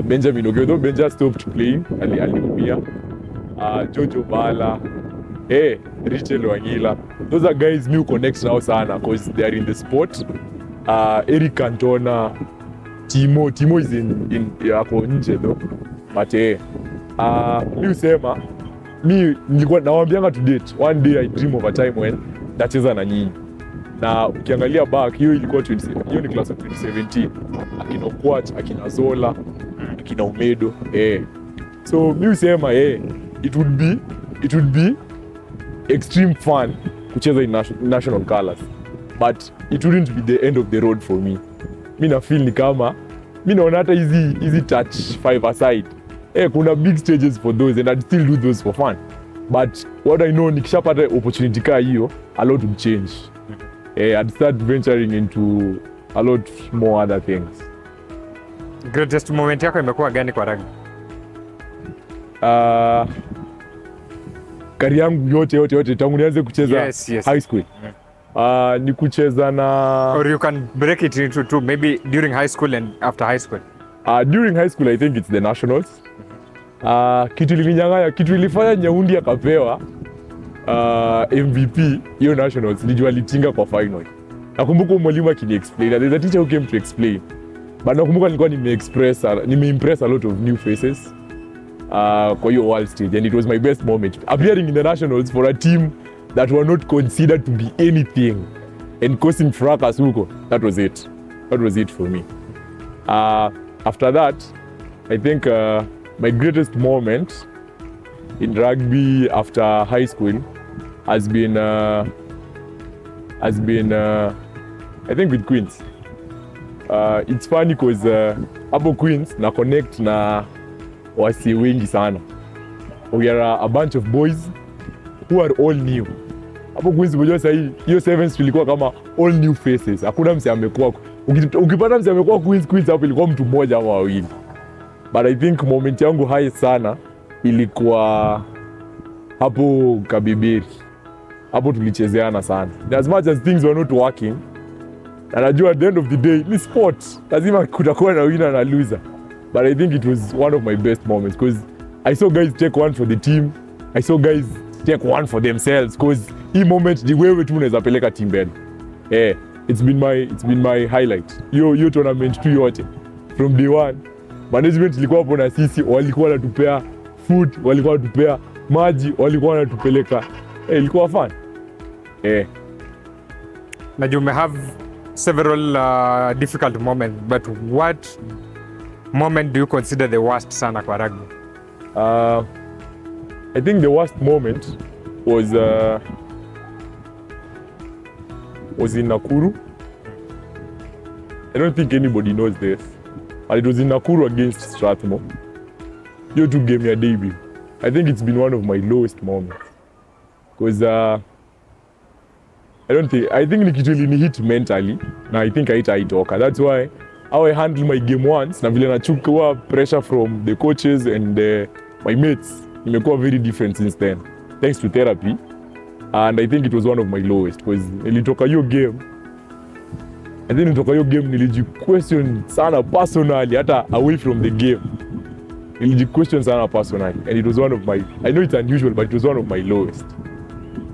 Benjamin Ogedo, Benja stopped playing, aliumia. Jojo Bala, Richel Wangila. Those are guys new connects now sana because they are in the sport. Eric Cantona, Timo is in yako nje though. But mi usema, mi nilikuwa nawaambianga to date, one day I dream of a time when nacheza na nyinyi. Na ukiangalia back, hiyo ilikuwa hiyo ni class of 2017. Akina Okwach, akina Zola, akina Umedo. So mi usema it would be extreme fun kucheza in national colors, but it wouldn't be the end of the road for me. Mi na feel ni kama mi naona hata easy touch 5 aside, kuna big stages for those and I'd still do those for fun. But what I know, nikishapata opportunity kaa hiyo, a lot will change. I'd start venturing into a lot more other things. Greatest moment yako imekuwa gani kwa rugby? Kari yangu yote tangu nianze kucheza high school. Ni kucheza na... Or you can break it into two, maybe during high school and after high school. During high school I think it's the nationals. Kitu ilifanya Nyaundi akapewa MVP hiyo nationals, nijua litinga kwa final. Nakumbuka mwalimu akini-explain, there's a teacher who came to explain. But nakumbuka nilikuwa nime-impress a lot of new faces kwa hiyo world stage, and it was my best moment appearing in the nationals for a team that were not considered to be anything. and causing fracas huko. That was it. That was it for me. After that, I think my greatest moment in rugby after high school has been I think with Queens. It's funny because hapo Queens na connect na wasi wengi sana. We are a bunch of boys who are all new. Hapo Queens unajua sasa hiyo sevens tulikuwa kama all new faces. Hakuna mse amekuwa. Ukipata mse amekuwa Queens hapo ilikuwa mtu mmoja au wawili. But I think moment yangu high sana ilikuwa hapo Kabiberi. Hapo tulichezeana sana. As much as things were not working, na najua at the end of the day ni sport. Lazima kutakuwa na winner na loser. But I think it was one of my best moments because I saw guys take one for the team. I saw guys take one for themselves because hii moment ni wewe tu unaweza peleka team mbele. It's been my highlight. Hiyo tournament tu yote from day one. Management ilikuwa hapo na sisi, walikuwa wanatupea food, walikuwa wanatupea maji, walikuwa wanatupeleka. Ilikuwa fun. Na you may have several difficult moments, but what moment do you consider the worst sana kwa rugby? I think the worst moment was in Nakuru. I don't think anybody knows this. And it was in Nakuru against Strathmore. You two gave me a debut. I think it's been one of my lowest moments. Because I think nikituli ni hit mentally. Na I think haitaitoka. That's why how I handle my game once, na vile nachukua pressure from the coaches and my mates, imekuwa very different since then. Thanks to therapy. And I think it was one of my lowest. Because nilitoka hiyo game, niliji-question sana personally, hata away from the game. Niliji-question sana personally. And it was one of my, I know it's unusual, but it was one of my lowest.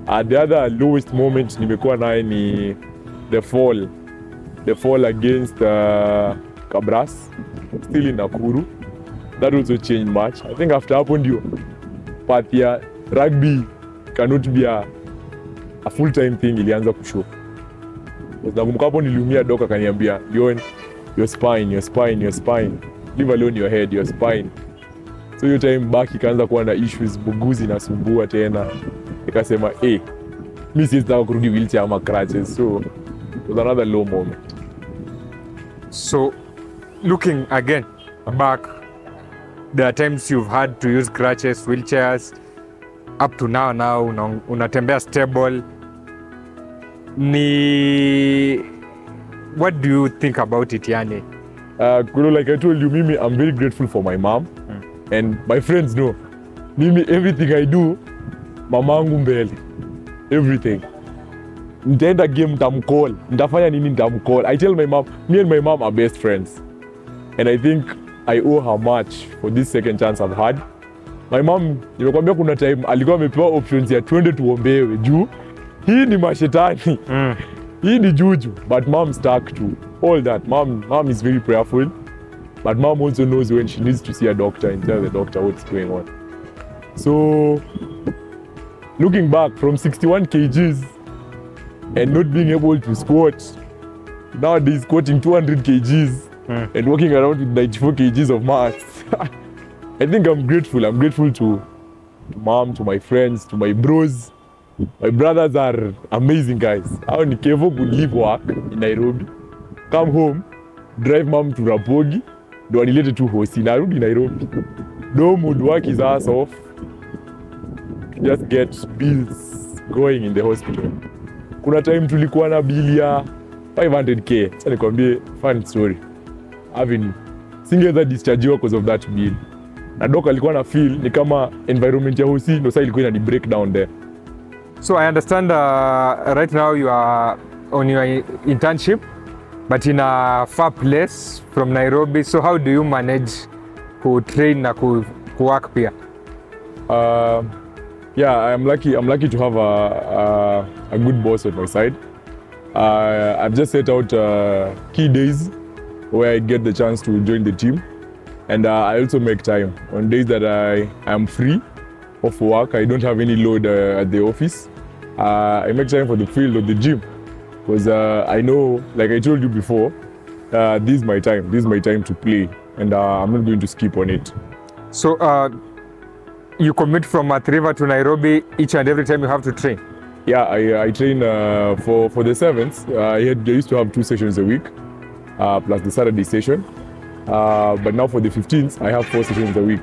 And the other lowest moment nimekuwa naye ni the fall against Kabras, still in Nakuru. That also changed much. I think after hapo ndio path ya rugby cannot be a full-time thing ilianza kushow. Nakumbuka hapo niliumia, doka kaniambia, Leon, your spine. Leave alone your head, your spine. So hiyo time back ikaanza kuwa na issues, buguzi na sumbua tena. Nikasema, mimi sitaka kurudi wheelchair ama crutches. So it was another low moment. So looking again back, there are times you've had to use crutches, wheelchairs. Up to now unatembea stable. What do you think about it, yani? Like I told you, Mimi, I'm very grateful for my mom. And my friends know. Mimi, everything I do, mamangu mbele. Everything. Nitaenda game nitamcall. Nitafanya nini nitamcall. I tell my mom, me and my mom are best friends. And I think I owe her much for this second chance I've had. My mom, nimekwambia kuna time alikuwa amepewa options ya twende tuombewe juu. Hii ni mashetani. Hii ni juju. But mom stuck to all that. Mom is very prayerful. But mom also knows when she needs to see a doctor and tell the doctor what's going on. So, looking back from 61 kgs and not being able to squat, nowadays squatting 200 kgs and walking around with 94 kgs of mass. I think I'm grateful. I'm grateful to mom, to my friends, to my bros. My brothers are amazing guys. Hao ni Kevo could leave work in Nairobi, come home, drive mom to Rapogi, ndo anilete tu hosi, narudi Nairobi. Dom would work his ass off to just get bills going in the hospital. Kuna time tulikuwa na bill ya 500k. Sasa nikwambie fun story. Singeweza dischargewa because of that bill. Na doc alikuwa na feel ni kama environment ya hosi ndo sasa ilikuwa ina break down there. So I understand right now you are on your internship, but in a far place from Nairobi. So how do you manage to train na ku work pia? Yeah, I'm lucky to have a good boss at my side. I've just set out key days where I get the chance to join the team, and I also make time on days that I am free of work. I don't have any load at the office. I make time for the field or the gym. because I know, like I told you before, this is my time. This is my time to play, and I'm not going to skip on it. So you commute from Athi River to Nairobi each and every time you have to train? Yeah, I train for the sevens. I used to have 2 sessions a week, plus the Saturday session. But now for the 15th, I have 4 sessions a week.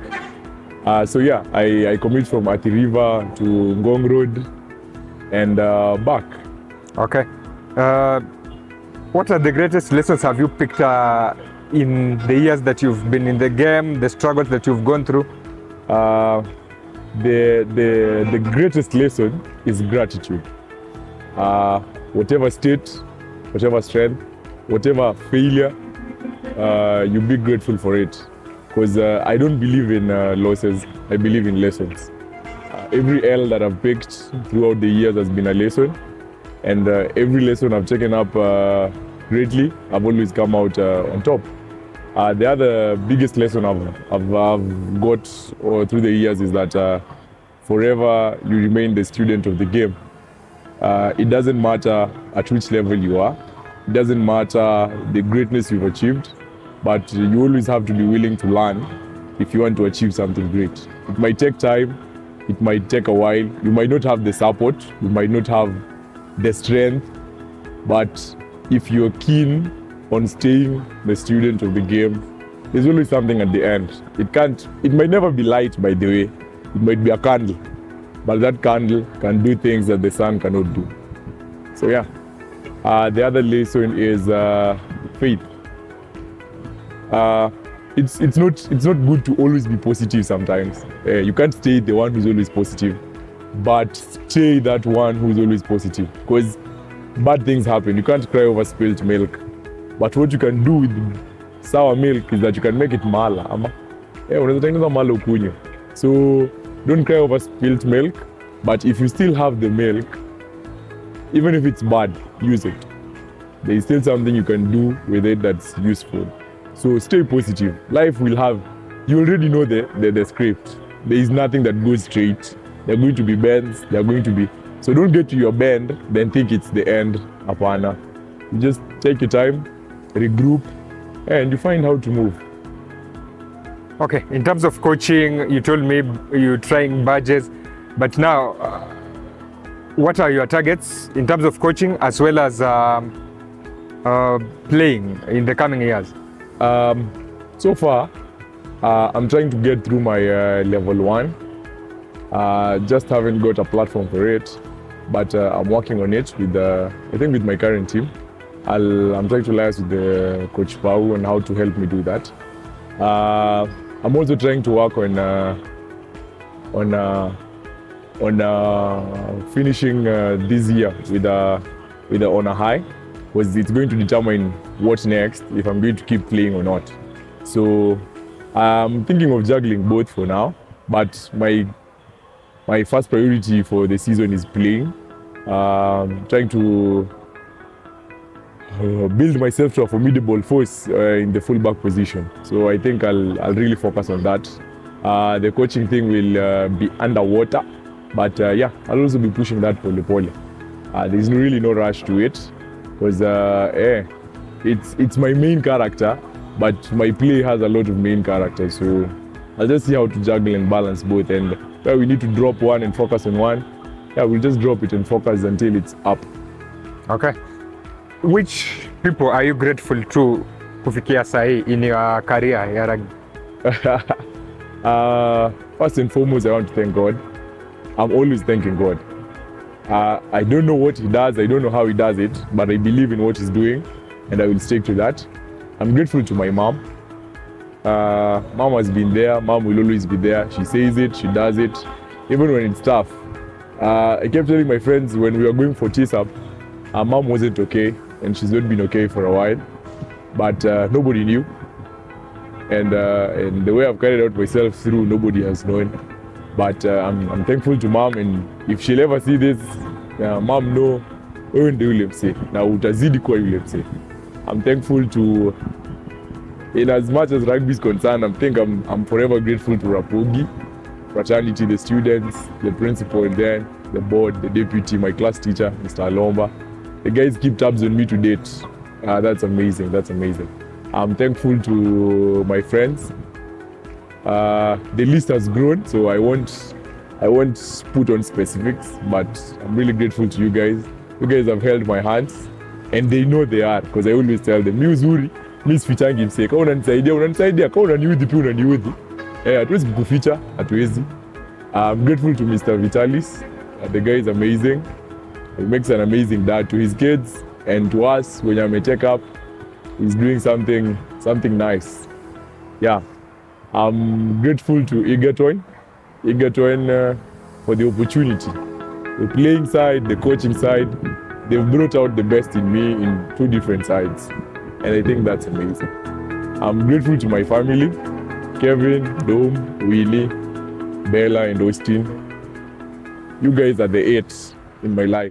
So yeah, I commute from Athi River to Ngong Road and back. Okay. What are the greatest lessons have you picked in the years that you've been in the game, the struggles that you've gone through? The greatest lesson is gratitude. Whatever state, whatever strength, whatever failure, you be grateful for it. Because I don't believe in losses, I believe in lessons. Every L that I've picked throughout the years has been a lesson. And every lesson I've taken up greatly, I've always come out on top. The other biggest lesson I've got through the years is that forever you remain the student of the game. It doesn't matter at which level you are. It doesn't matter the greatness you've achieved, but you always have to be willing to learn if you want to achieve something great. It might take time, it might take a while, you might not have the support, you might not have the strength, but if you're keen on staying the student of the game, there's always something at the end. It might never be light, by the way. It might be a candle, but that candle can do things that the sun cannot do. So yeah, the other lesson is faith. It's not good to always be positive sometimes. You can't stay the one who's always positive, but stay that one who's always positive, because bad things happen. You can't cry over spilled milk. But what you can do with sour milk is that you can make it mala. Mala ukunywe. So don't cry over spilled milk, but if you still have the milk, even if it's bad, use it. There is still something you can do with it that's useful. So stay positive. Life will have, you already know the script. There is nothing that goes straight. There are going to be bends, there are going to be, so don't get to your bend, then think it's the end, apana. You just take your time, regroup, and you find how to move. Okay, in terms of coaching, you told me you're trying badges, but now, what are your targets in terms of coaching as well as playing in the coming years? So far, I'm trying to get through my level 1. Just haven't got a platform for it, but I'm working on it with, I think with my current team. I'm trying to liaise with the Coach Pau on how to help me do that. I'm also trying to work on finishing this year with on a high, because it's going to determine what next, if I'm going to keep playing or not. So I'm thinking of juggling both for now, but my first priority for the season is playing. Trying to build myself to a formidable force in the fullback position. So I think I'll really focus on that. The coaching thing will be underwater, but yeah, I'll also be pushing that pole. There's really no rush to it, because it's my main character, but my play has a lot of main characters. So I'll just see how to juggle and balance both. And where we need to drop one and focus on one, yeah, we'll just drop it and focus until it's up. Okay. Which people are you grateful to kufikia sahi in your career ya rugby? First and foremost, I want to thank God. I'm always thanking God. I don't know what He does, I don't know how He does it, but I believe in what He's doing, and I will stick to that. I'm grateful to my mom. Mom has been there, mom will always be there. She says it, she does it, even when it's tough. I kept telling my friends when we were going for TSAP, mom wasn't okay, and she's not been okay for a while, but nobody knew. And the way I've carried out myself through, nobody has known. But I'm thankful to mom, and if she'll ever see this, mom, no, wewe ndio yule msee na utazidi kuwa yule msee. I'm thankful to, in as much as rugby is concerned, I'm forever grateful to Rapogi, fraternity, the students, the principal, and then the board, the deputy, my class teacher, Mr. Alomba. The guys keep tabs on me to date. That's amazing. That's amazing. I'm thankful to my friends. The list has grown, so I won't put on specifics, but I'm really grateful to you guys. You guys have held my hands, and they know they are, because I always tell them, mi uzuri, mi sifichangi msee, kama unanisaidia, kama unaniudhi pia unaniudhi. Hatuwezi kukuficha, hatuwezi. I'm grateful to Mr. Vitalis. The guy is amazing. He makes an amazing dad to his kids and to us. When I check up, he's doing something nice. Yeah, I'm grateful to Egerton for the opportunity. The playing side, the coaching side, they've brought out the best in me in two different sides. And I think that's amazing. I'm grateful to my family, Kevin, Dome, Willie, Bella, and Austin. You guys are the eights in my life.